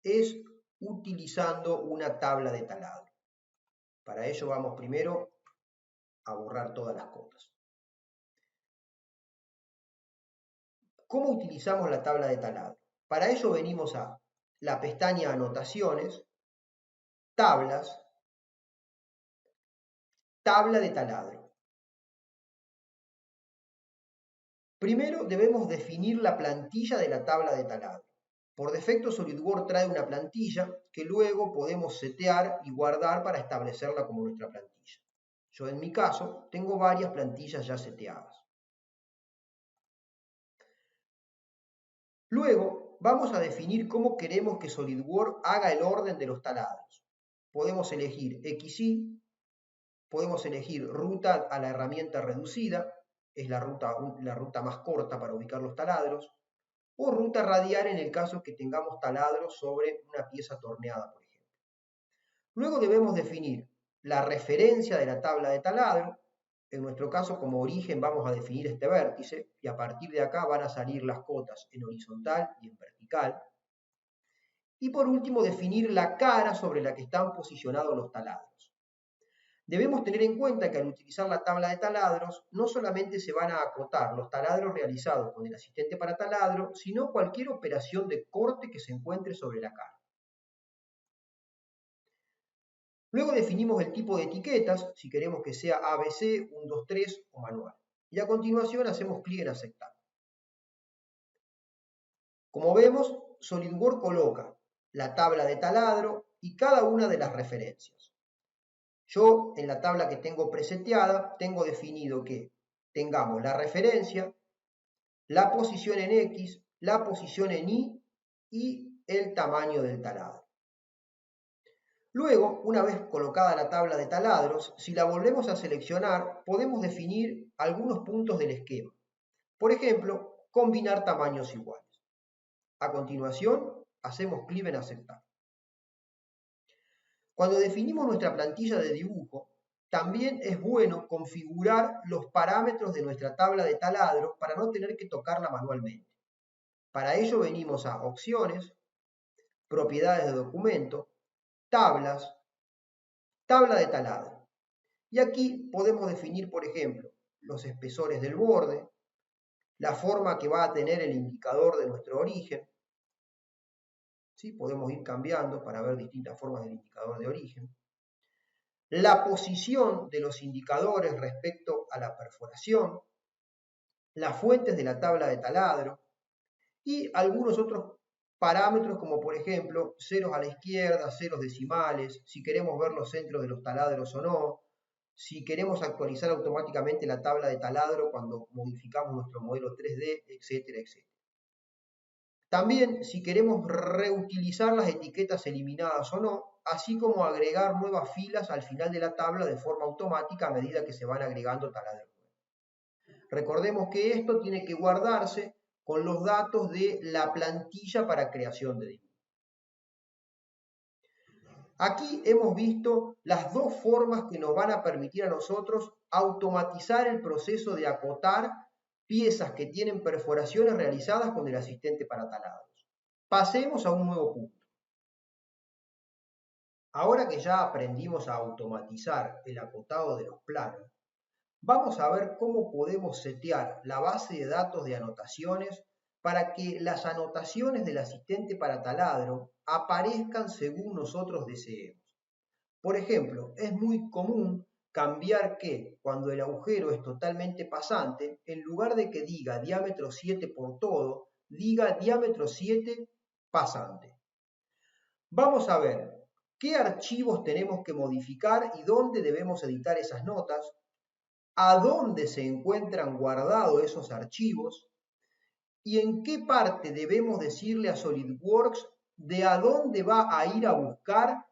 es utilizando una tabla de taladro. Para ello vamos primero a borrar todas las cotas. ¿Cómo utilizamos la tabla de taladro? Para ello venimos a la pestaña Anotaciones, Tablas, Tabla de taladro. Primero debemos definir la plantilla de la tabla de taladro. Por defecto SolidWorks trae una plantilla que luego podemos setear y guardar para establecerla como nuestra plantilla. Yo en mi caso tengo varias plantillas ya seteadas. Luego vamos a definir cómo queremos que SolidWorks haga el orden de los taladros. Podemos elegir XY, podemos elegir ruta a la herramienta reducida, es la ruta más corta para ubicar los taladros, o ruta radial en el caso que tengamos taladros sobre una pieza torneada, por ejemplo. Luego debemos definir la referencia de la tabla de taladro. En nuestro caso, como origen, vamos a definir este vértice y a partir de acá van a salir las cotas en horizontal y en vertical. Y por último, definir la cara sobre la que están posicionados los taladros. Debemos tener en cuenta que al utilizar la tabla de taladros, no solamente se van a acotar los taladros realizados con el asistente para taladro, sino cualquier operación de corte que se encuentre sobre la cara. Luego definimos el tipo de etiquetas, si queremos que sea ABC, 1, 2, 3 o manual. Y a continuación hacemos clic en aceptar. Como vemos, SolidWorks coloca la tabla de taladro y cada una de las referencias. Yo en la tabla que tengo preseteada tengo definido que tengamos la referencia, la posición en X, la posición en Y y el tamaño del taladro. Luego, una vez colocada la tabla de taladros, si la volvemos a seleccionar, podemos definir algunos puntos del esquema. Por ejemplo, combinar tamaños iguales. A continuación, hacemos clic en aceptar. Cuando definimos nuestra plantilla de dibujo, también es bueno configurar los parámetros de nuestra tabla de taladro para no tener que tocarla manualmente. Para ello venimos a Opciones, Propiedades de documento, Tablas, Tabla de taladro. Y aquí podemos definir, por ejemplo, los espesores del borde, la forma que va a tener el indicador de nuestro origen. ¿Sí? Podemos ir cambiando para ver distintas formas del indicador de origen. La posición de los indicadores respecto a la perforación, las fuentes de la tabla de taladro y algunos otros parámetros como por ejemplo ceros a la izquierda, ceros decimales, si queremos ver los centros de los taladros o no, si queremos actualizar automáticamente la tabla de taladro cuando modificamos nuestro modelo 3D, etcétera, etcétera. También si queremos reutilizar las etiquetas eliminadas o no, así como agregar nuevas filas al final de la tabla de forma automática a medida que se van agregando taladros. Recordemos que esto tiene que guardarse con los datos de la plantilla para creación de dibujo. Aquí hemos visto las dos formas que nos van a permitir a nosotros automatizar el proceso de acotar piezas que tienen perforaciones realizadas con el asistente para taladros. Pasemos a un nuevo punto. Ahora que ya aprendimos a automatizar el acotado de los planos, vamos a ver cómo podemos setear la base de datos de anotaciones para que las anotaciones del asistente para taladro aparezcan según nosotros deseemos. Por ejemplo, es muy común cambiar que cuando el agujero es totalmente pasante, en lugar de que diga diámetro 7 por todo, diga diámetro 7 pasante. Vamos a ver qué archivos tenemos que modificar y dónde debemos editar esas notas, a dónde se encuentran guardados esos archivos y en qué parte debemos decirle a SolidWorks de a dónde va a ir a buscar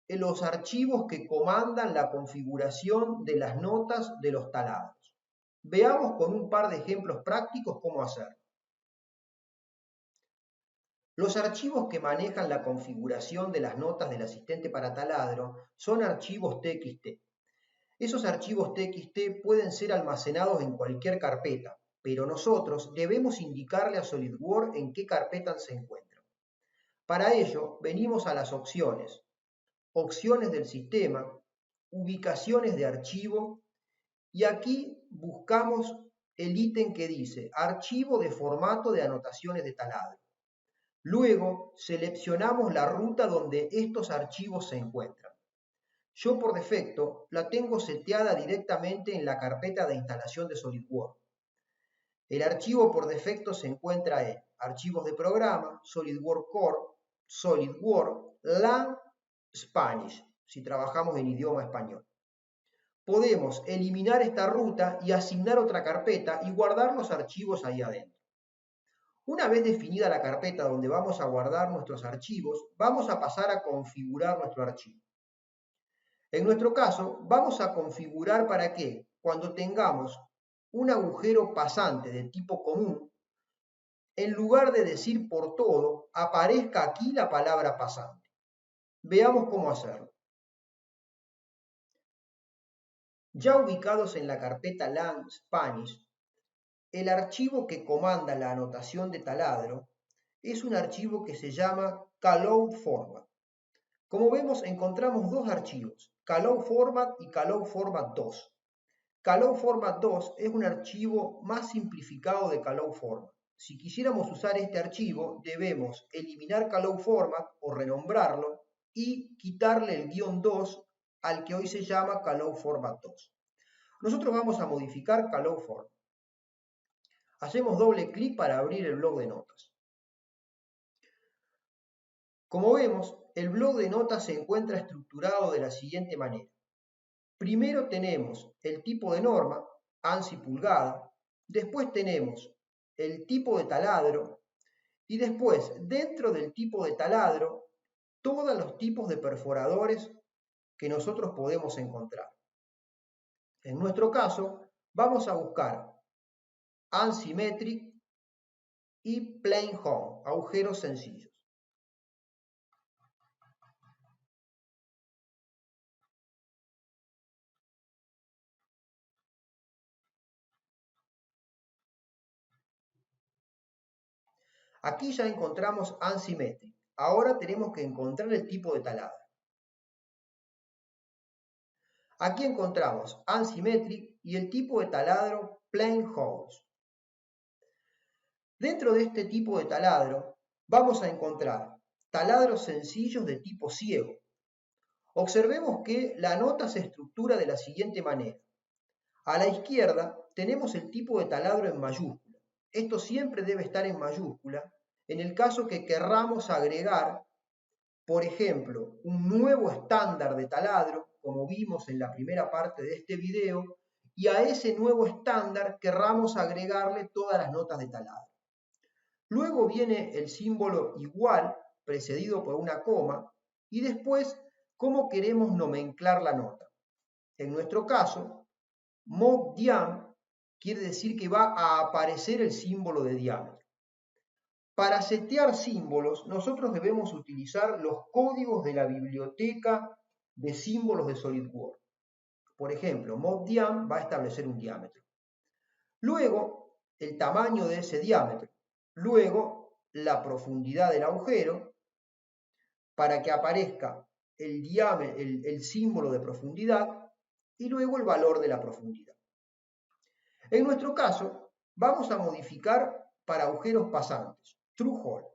los archivos que comandan la configuración de las notas de los taladros. Veamos con un par de ejemplos prácticos cómo hacerlo. Los archivos que manejan la configuración de las notas del asistente para taladro son archivos TXT. Esos archivos TXT pueden ser almacenados en cualquier carpeta, pero nosotros debemos indicarle a SolidWorks en qué carpeta se encuentran. Para ello, venimos a las opciones del sistema, ubicaciones de archivo, y aquí buscamos el ítem que dice archivo de formato de anotaciones de taladro. Luego seleccionamos la ruta donde estos archivos se encuentran. Yo por defecto la tengo seteada directamente en la carpeta de instalación de SolidWorks. El archivo por defecto se encuentra en archivos de programa, SolidWorks Core, SolidWorks, LAN, Spanish, si trabajamos en idioma español. Podemos eliminar esta ruta y asignar otra carpeta y guardar los archivos ahí adentro. Una vez definida la carpeta donde vamos a guardar nuestros archivos, vamos a pasar a configurar nuestro archivo. En nuestro caso, vamos a configurar para que, cuando tengamos un agujero pasante de tipo común, en lugar de decir por todo, aparezca aquí la palabra pasante. Veamos cómo hacerlo. Ya ubicados en la carpeta LAN Spanish, el archivo que comanda la anotación de taladro es un archivo que se llama Callout Format. Como vemos, encontramos dos archivos, Callout Format y Callout Format 2. Callout Format 2 es un archivo más simplificado de Callout Format. Si quisiéramos usar este archivo, debemos eliminar Callout Format o renombrarlo y quitarle el guión 2 al que hoy se llama Callout Format 2. Nosotros vamos a modificar Callout Format. Hacemos doble clic para abrir el bloc de notas. Como vemos, el bloc de notas se encuentra estructurado de la siguiente manera. Primero tenemos el tipo de norma, ANSI pulgada, después tenemos el tipo de taladro y después, dentro del tipo de taladro, todos los tipos de perforadores que nosotros podemos encontrar. En nuestro caso, vamos a buscar ANSI Metric y Plain Hole, agujeros sencillos. Aquí ya encontramos ANSI Metric. Ahora tenemos que encontrar el tipo de taladro. Aquí encontramos ANSI Metric y el tipo de taladro Plain Holes. Dentro de este tipo de taladro vamos a encontrar taladros sencillos de tipo ciego. Observemos que la nota se estructura de la siguiente manera. A la izquierda tenemos el tipo de taladro en mayúscula. Esto siempre debe estar en mayúscula en el caso que querramos agregar, por ejemplo, un nuevo estándar de taladro, como vimos en la primera parte de este video, y a ese nuevo estándar querramos agregarle todas las notas de taladro. Luego viene el símbolo igual, precedido por una coma, y después cómo queremos nomenclar la nota. En nuestro caso, mod diam quiere decir que va a aparecer el símbolo de diámetro. Para setear símbolos, nosotros debemos utilizar los códigos de la biblioteca de símbolos de SolidWorks. Por ejemplo, mod diam va a establecer un diámetro. Luego, el tamaño de ese diámetro. Luego, la profundidad del agujero, para que aparezca el símbolo de profundidad, y luego el valor de la profundidad. En nuestro caso, vamos a modificar para agujeros pasantes, True Hole.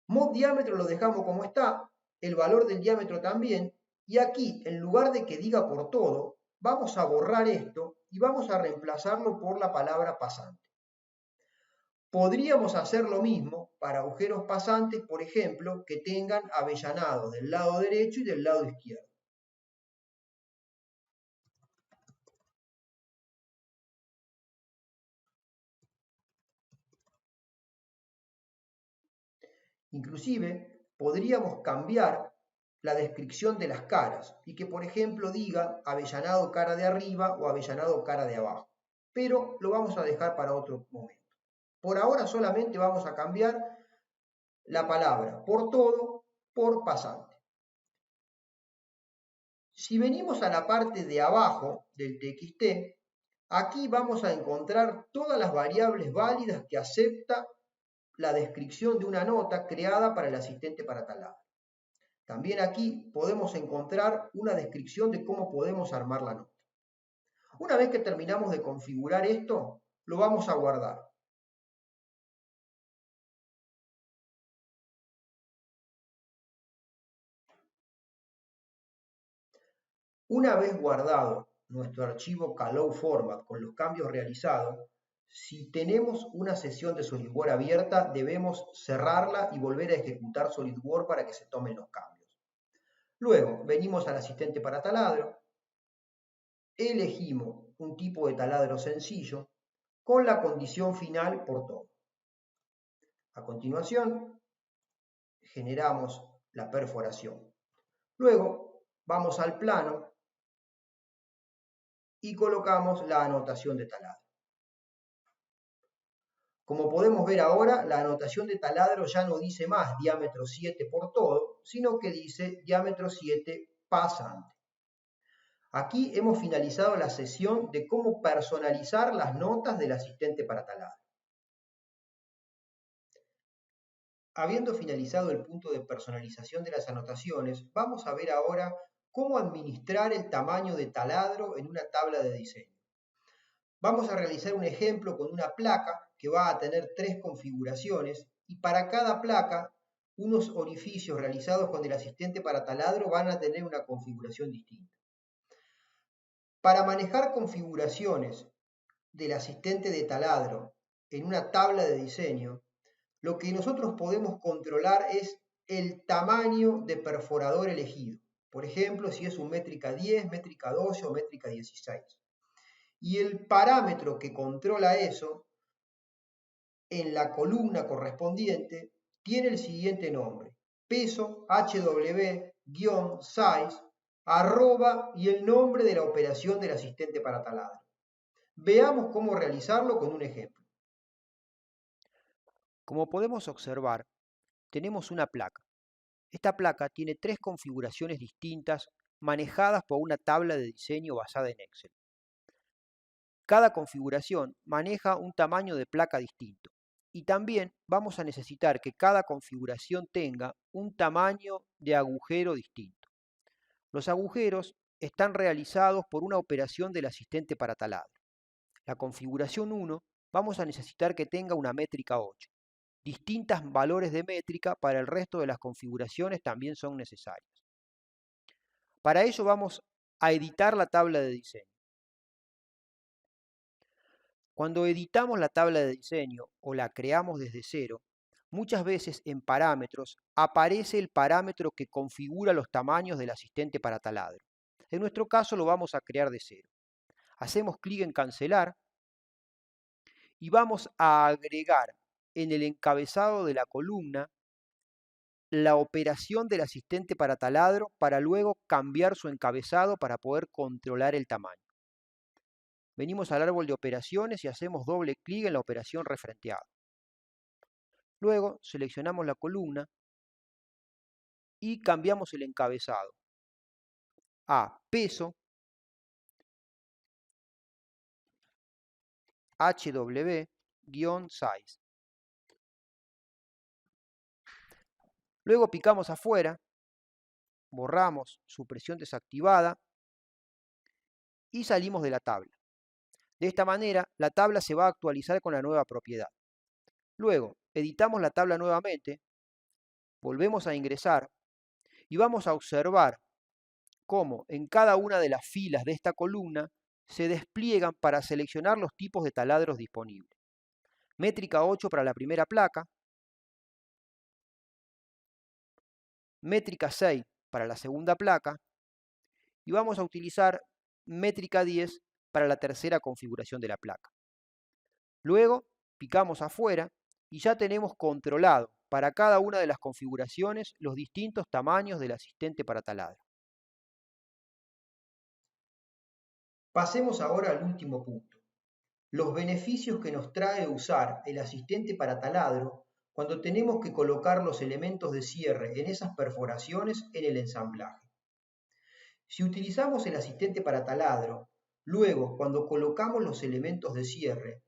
Mod diámetro lo dejamos como está, el valor del diámetro también, y aquí, en lugar de que diga por todo, vamos a borrar esto y vamos a reemplazarlo por la palabra pasante. Podríamos hacer lo mismo para agujeros pasantes, por ejemplo, que tengan avellanado del lado derecho y del lado izquierdo. Inclusive podríamos cambiar la descripción de las caras y que por ejemplo diga avellanado cara de arriba o avellanado cara de abajo. Pero lo vamos a dejar para otro momento. Por ahora solamente vamos a cambiar la palabra por todo por pasante. Si venimos a la parte de abajo del TXT, aquí vamos a encontrar todas las variables válidas que acepta la descripción de una nota creada para el asistente para taladro. También aquí podemos encontrar una descripción de cómo podemos armar la nota. Una vez que terminamos de configurar esto, lo vamos a guardar. Una vez guardado nuestro archivo Callow Format con los cambios realizados, si tenemos una sesión de SolidWorks abierta, debemos cerrarla y volver a ejecutar SolidWorks para que se tomen los cambios. Luego, venimos al asistente para taladro, elegimos un tipo de taladro sencillo con la condición final por todo. A continuación, generamos la perforación. Luego, vamos al plano y colocamos la anotación de taladro. Como podemos ver ahora, la anotación de taladro ya no dice más diámetro 7 por todo, sino que dice diámetro 7 pasante. Aquí hemos finalizado la sesión de cómo personalizar las notas del asistente para taladro. Habiendo finalizado el punto de personalización de las anotaciones, vamos a ver ahora cómo administrar el tamaño de taladro en una tabla de diseño. Vamos a realizar un ejemplo con una placa que va a tener 3 configuraciones y para cada placa unos orificios realizados con el asistente para taladro van a tener una configuración distinta. Para manejar configuraciones del asistente de taladro en una tabla de diseño, lo que nosotros podemos controlar es el tamaño de perforador elegido. Por ejemplo, si es un métrica 10, métrica 12 o métrica 16. Y el parámetro que controla eso en la columna correspondiente tiene el siguiente nombre: peso HW-size arroba y el nombre de la operación del asistente para taladro. Veamos cómo realizarlo con un ejemplo. Como podemos observar, tenemos una placa. Esta placa tiene 3 configuraciones distintas manejadas por una tabla de diseño basada en Excel. Cada configuración maneja un tamaño de placa distinto y también vamos a necesitar que cada configuración tenga un tamaño de agujero distinto. Los agujeros están realizados por una operación del asistente para taladro. La configuración 1 vamos a necesitar que tenga una métrica 8. Distintos valores de métrica para el resto de las configuraciones también son necesarias. Para ello vamos a editar la tabla de diseño. Cuando editamos la tabla de diseño o la creamos desde cero, muchas veces en parámetros aparece el parámetro que configura los tamaños del asistente para taladro. En nuestro caso lo vamos a crear de cero. Hacemos clic en cancelar y vamos a agregar en el encabezado de la columna la operación del asistente para taladro para luego cambiar su encabezado para poder controlar el tamaño. Venimos al árbol de operaciones y hacemos doble clic en la operación refrenteado. Luego seleccionamos la columna y cambiamos el encabezado a peso HW-size. Luego picamos afuera, borramos supresión desactivada y salimos de la tabla. De esta manera, la tabla se va a actualizar con la nueva propiedad. Luego, editamos la tabla nuevamente, volvemos a ingresar y vamos a observar cómo en cada una de las filas de esta columna se despliegan para seleccionar los tipos de taladros disponibles. Métrica 8 para la primera placa, métrica 6 para la segunda placa y vamos a utilizar métrica 10 para la tercera configuración de la placa. Luego picamos afuera y ya tenemos controlado para cada una de las configuraciones los distintos tamaños del asistente para taladro. Pasemos ahora al último punto, los beneficios que nos trae usar el asistente para taladro cuando tenemos que colocar los elementos de cierre en esas perforaciones en el ensamblaje. Si utilizamos el asistente para taladro, luego cuando colocamos los elementos de cierre,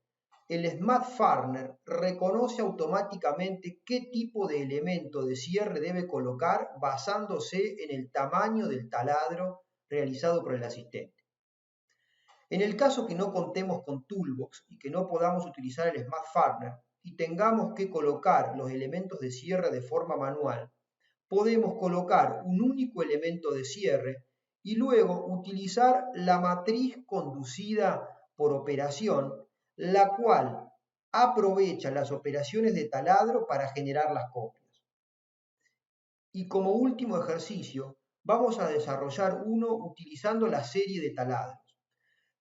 el Smart Farner reconoce automáticamente qué tipo de elemento de cierre debe colocar basándose en el tamaño del taladro realizado por el asistente. En el caso que no contemos con Toolbox y que no podamos utilizar el Smart Farner y tengamos que colocar los elementos de cierre de forma manual, podemos colocar un único elemento de cierre y luego utilizar la matriz conducida por operación, la cual aprovecha las operaciones de taladro para generar las copias. Y como último ejercicio, vamos a desarrollar uno utilizando la serie de taladros.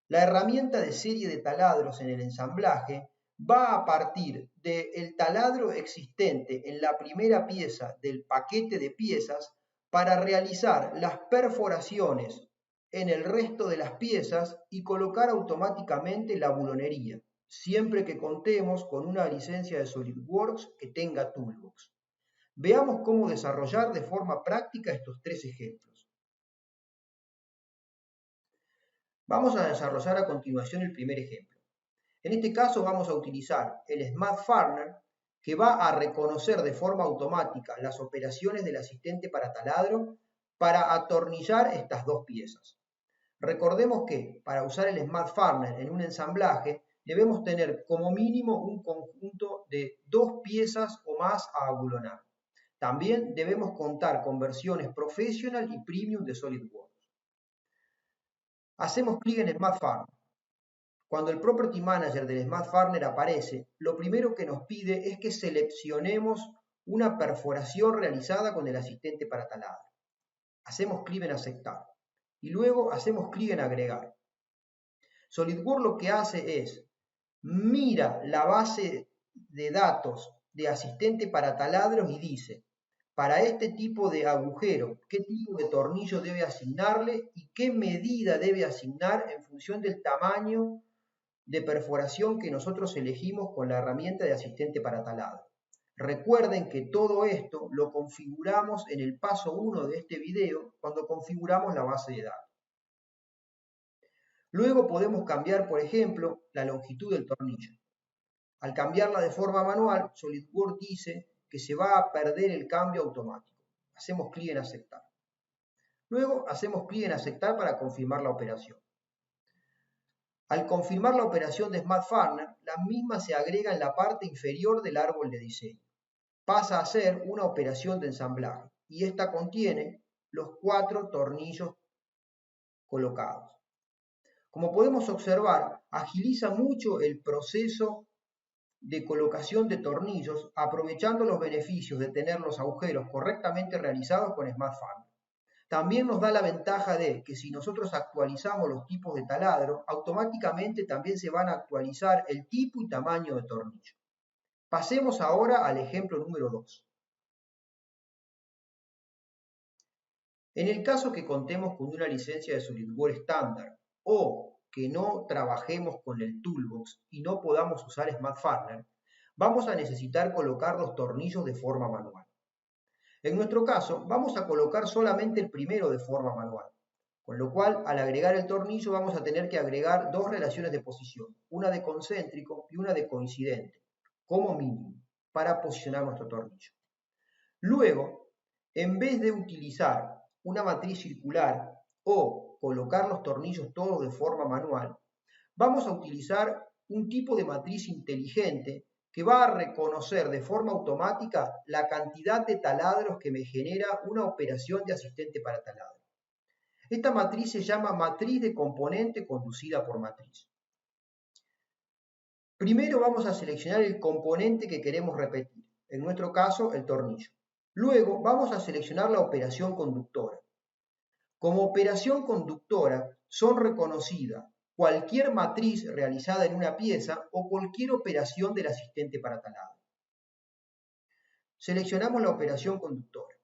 La herramienta de serie de taladros en el ensamblaje va a partir del taladro existente en la primera pieza del paquete de piezas para realizar las perforaciones en el resto de las piezas y colocar automáticamente la bulonería, siempre que contemos con una licencia de SolidWorks que tenga Toolbox. Veamos cómo desarrollar de forma práctica estos tres ejemplos. Vamos a desarrollar a continuación el primer ejemplo. En este caso vamos a utilizar el Smart Farner que va a reconocer de forma automática las operaciones del asistente para taladro para atornillar estas dos piezas. Recordemos que para usar el Smart Farner en un ensamblaje debemos tener como mínimo un conjunto de 2 piezas o más a abulonar. También debemos contar con versiones Professional y Premium de SolidWorks. Hacemos clic en Smart Farner. Cuando el Property Manager del Smart Farner aparece, lo primero que nos pide es que seleccionemos una perforación realizada con el asistente para taladro. Hacemos clic en aceptar y luego hacemos clic en agregar. SolidWorks lo que hace es mira la base de datos de asistente para taladros y dice, para este tipo de agujero, qué tipo de tornillo debe asignarle y qué medida debe asignar en función del tamaño de perforación que nosotros elegimos con la herramienta de asistente para taladro. Recuerden que todo esto lo configuramos en el paso 1 de este video cuando configuramos la base de datos. Luego podemos cambiar, por ejemplo, la longitud del tornillo. Al cambiarla de forma manual, SolidWorks dice que se va a perder el cambio automático. Hacemos clic en aceptar. Luego hacemos clic en aceptar para confirmar la operación. Al confirmar la operación de Smart Farner, la misma se agrega en la parte inferior del árbol de diseño. Pasa a ser una operación de ensamblaje y esta contiene los 4 tornillos colocados. Como podemos observar, agiliza mucho el proceso de colocación de tornillos, aprovechando los beneficios de tener los agujeros correctamente realizados con Smart Farner. También nos da la ventaja de que si nosotros actualizamos los tipos de taladro, automáticamente también se van a actualizar el tipo y tamaño de tornillo. Pasemos ahora al ejemplo número 2. En el caso que contemos con una licencia de SolidWorks estándar o que no trabajemos con el Toolbox y no podamos usar Smart Farner, vamos a necesitar colocar los tornillos de forma manual. En nuestro caso, vamos a colocar solamente el primero de forma manual, con lo cual al agregar el tornillo vamos a tener que agregar 2 relaciones de posición, una de concéntrico y una de coincidente, como mínimo, para posicionar nuestro tornillo. Luego, en vez de utilizar una matriz circular o colocar los tornillos todos de forma manual, vamos a utilizar un tipo de matriz inteligente que va a reconocer de forma automática la cantidad de taladros que me genera una operación de asistente para taladro. Esta matriz se llama matriz de componente conducida por matriz. Primero vamos a seleccionar el componente que queremos repetir, en nuestro caso el tornillo. Luego vamos a seleccionar la operación conductora. Como operación conductora son reconocidas cualquier matriz realizada en una pieza o cualquier operación del asistente para taladro. Seleccionamos la operación conductora.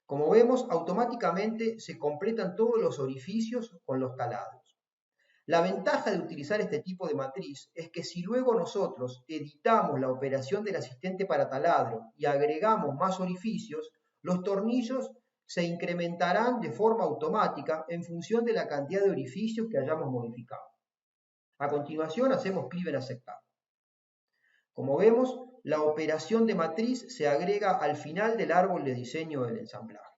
Como vemos, automáticamente se completan todos los orificios con los taladros. La ventaja de utilizar este tipo de matriz es que si luego nosotros editamos la operación del asistente para taladro y agregamos más orificios, los tornillos se incrementarán de forma automática en función de la cantidad de orificios que hayamos modificado. A continuación hacemos clic en aceptar. Como vemos, la operación de matriz se agrega al final del árbol de diseño del ensamblaje.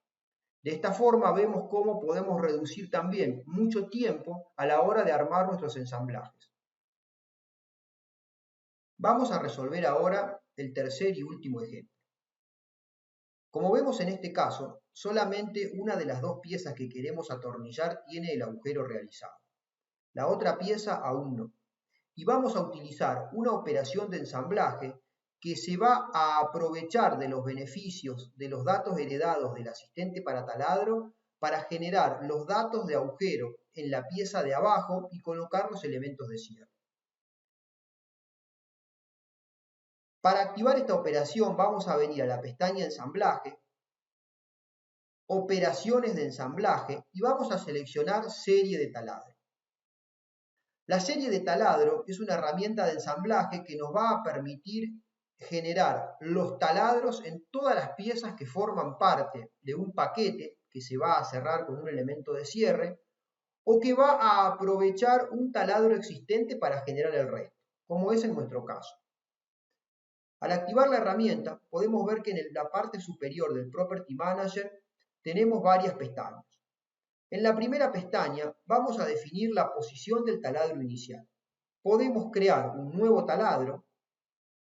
De esta forma vemos cómo podemos reducir también mucho tiempo a la hora de armar nuestros ensamblajes. Vamos a resolver ahora el tercer y último ejemplo. Como vemos en este caso, solamente una de las dos piezas que queremos atornillar tiene el agujero realizado. La otra pieza aún no. Y vamos a utilizar una operación de ensamblaje que se va a aprovechar de los beneficios de los datos heredados del asistente para taladro para generar los datos de agujero en la pieza de abajo y colocar los elementos de cierre. Para activar esta operación vamos a venir a la pestaña Ensamblaje, Operaciones de ensamblaje y vamos a seleccionar Serie de taladro. La serie de taladro es una herramienta de ensamblaje que nos va a permitir generar los taladros en todas las piezas que forman parte de un paquete que se va a cerrar con un elemento de cierre o que va a aprovechar un taladro existente para generar el resto, como es en nuestro caso. Al activar la herramienta podemos ver que en la parte superior del Property Manager tenemos varias pestañas. En la primera pestaña vamos a definir la posición del taladro inicial. Podemos crear un nuevo taladro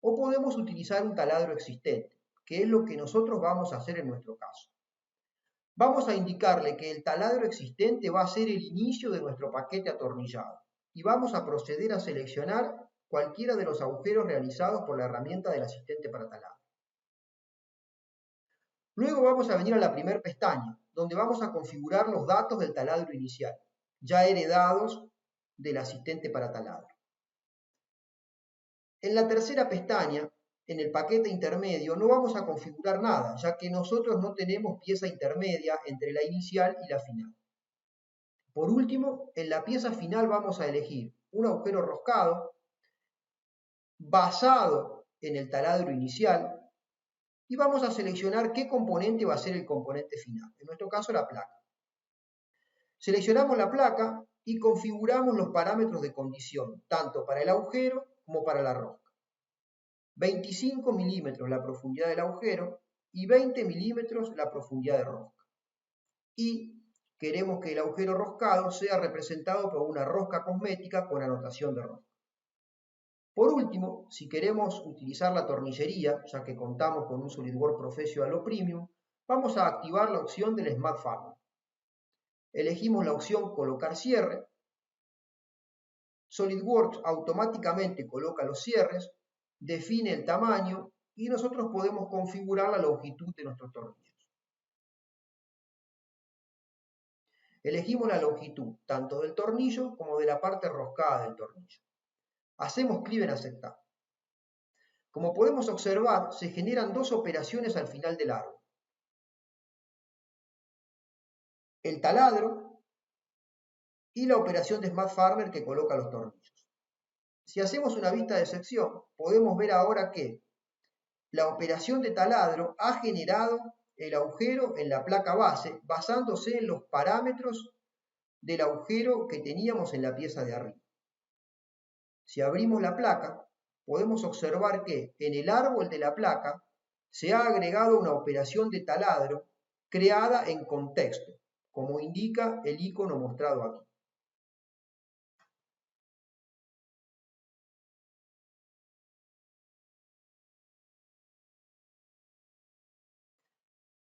o podemos utilizar un taladro existente, que es lo que nosotros vamos a hacer en nuestro caso. Vamos a indicarle que el taladro existente va a ser el inicio de nuestro paquete atornillado y vamos a proceder a seleccionar cualquiera de los agujeros realizados por la herramienta del asistente para taladro. Luego vamos a venir a la primera pestaña, donde vamos a configurar los datos del taladro inicial, ya heredados del asistente para taladro. En la tercera pestaña, en el paquete intermedio, no vamos a configurar nada, ya que nosotros no tenemos pieza intermedia entre la inicial y la final. Por último, en la pieza final vamos a elegir un agujero roscado basado en el taladro inicial y vamos a seleccionar qué componente va a ser el componente final, en nuestro caso la placa. Seleccionamos la placa y configuramos los parámetros de condición, tanto para el agujero como para la rosca. 25 milímetros la profundidad del agujero y 20 milímetros la profundidad de rosca. Y queremos que el agujero roscado sea representado por una rosca cosmética con anotación de rosca. Por último, si queremos utilizar la tornillería, ya que contamos con un SolidWorks Professional o Premium, vamos a activar la opción del Smart Farmer. Elegimos la opción Colocar cierre. SolidWorks automáticamente coloca los cierres, define el tamaño y nosotros podemos configurar la longitud de nuestros tornillos. Elegimos la longitud tanto del tornillo como de la parte roscada del tornillo. Hacemos clic en aceptar. Como podemos observar, se generan dos operaciones al final del árbol. El taladro y la operación de Smart Farmer que coloca los tornillos. Si hacemos una vista de sección, podemos ver ahora que la operación de taladro ha generado el agujero en la placa base basándose en los parámetros del agujero que teníamos en la pieza de arriba. Si abrimos la placa, podemos observar que en el árbol de la placa se ha agregado una operación de taladro creada en contexto, como indica el icono mostrado aquí.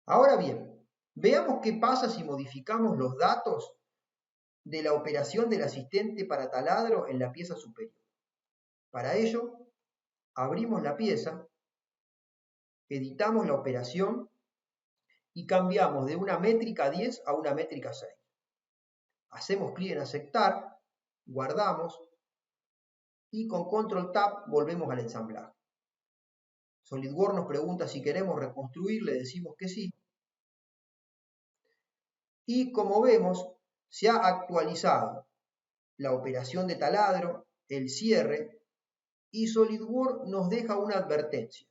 Ahora bien, veamos qué pasa si modificamos los datos de la operación del asistente para taladro en la pieza superior. Para ello, abrimos la pieza, editamos la operación y cambiamos de una métrica 10 a una métrica 6. Hacemos clic en aceptar, guardamos y con Control Tab volvemos al ensamblaje. SolidWorks nos pregunta si queremos reconstruir, le decimos que sí. Y como vemos, se ha actualizado la operación de taladro, el cierre, y SolidWorks nos deja una advertencia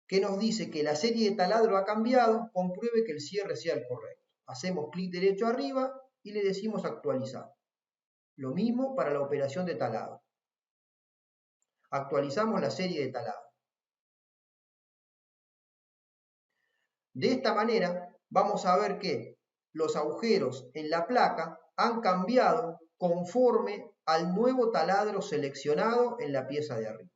que nos dice que la serie de taladro ha cambiado, compruebe que el cierre sea el correcto. Hacemos clic derecho arriba y le decimos actualizar. Lo mismo para la operación de taladro. Actualizamos la serie de taladro. De esta manera vamos a ver que los agujeros en la placa han cambiado conforme al nuevo taladro seleccionado en la pieza de arriba.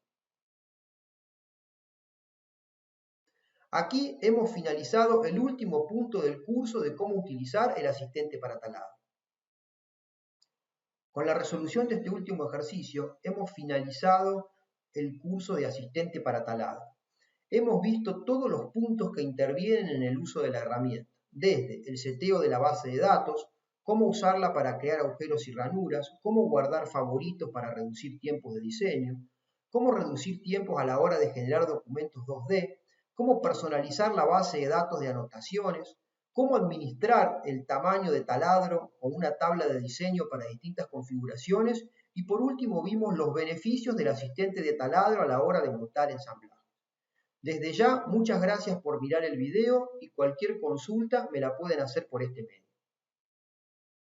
Aquí hemos finalizado el último punto del curso de cómo utilizar el asistente para taladro. Con la resolución de este último ejercicio hemos finalizado el curso de asistente para taladro. Hemos visto todos los puntos que intervienen en el uso de la herramienta, desde el seteo de la base de datos, cómo usarla para crear agujeros y ranuras, cómo guardar favoritos para reducir tiempos de diseño, cómo reducir tiempos a la hora de generar documentos 2D, cómo personalizar la base de datos de anotaciones, cómo administrar el tamaño de taladro o una tabla de diseño para distintas configuraciones y por último vimos los beneficios del asistente de taladro a la hora de montar ensamblaje. Desde ya, muchas gracias por mirar el video y cualquier consulta me la pueden hacer por este medio.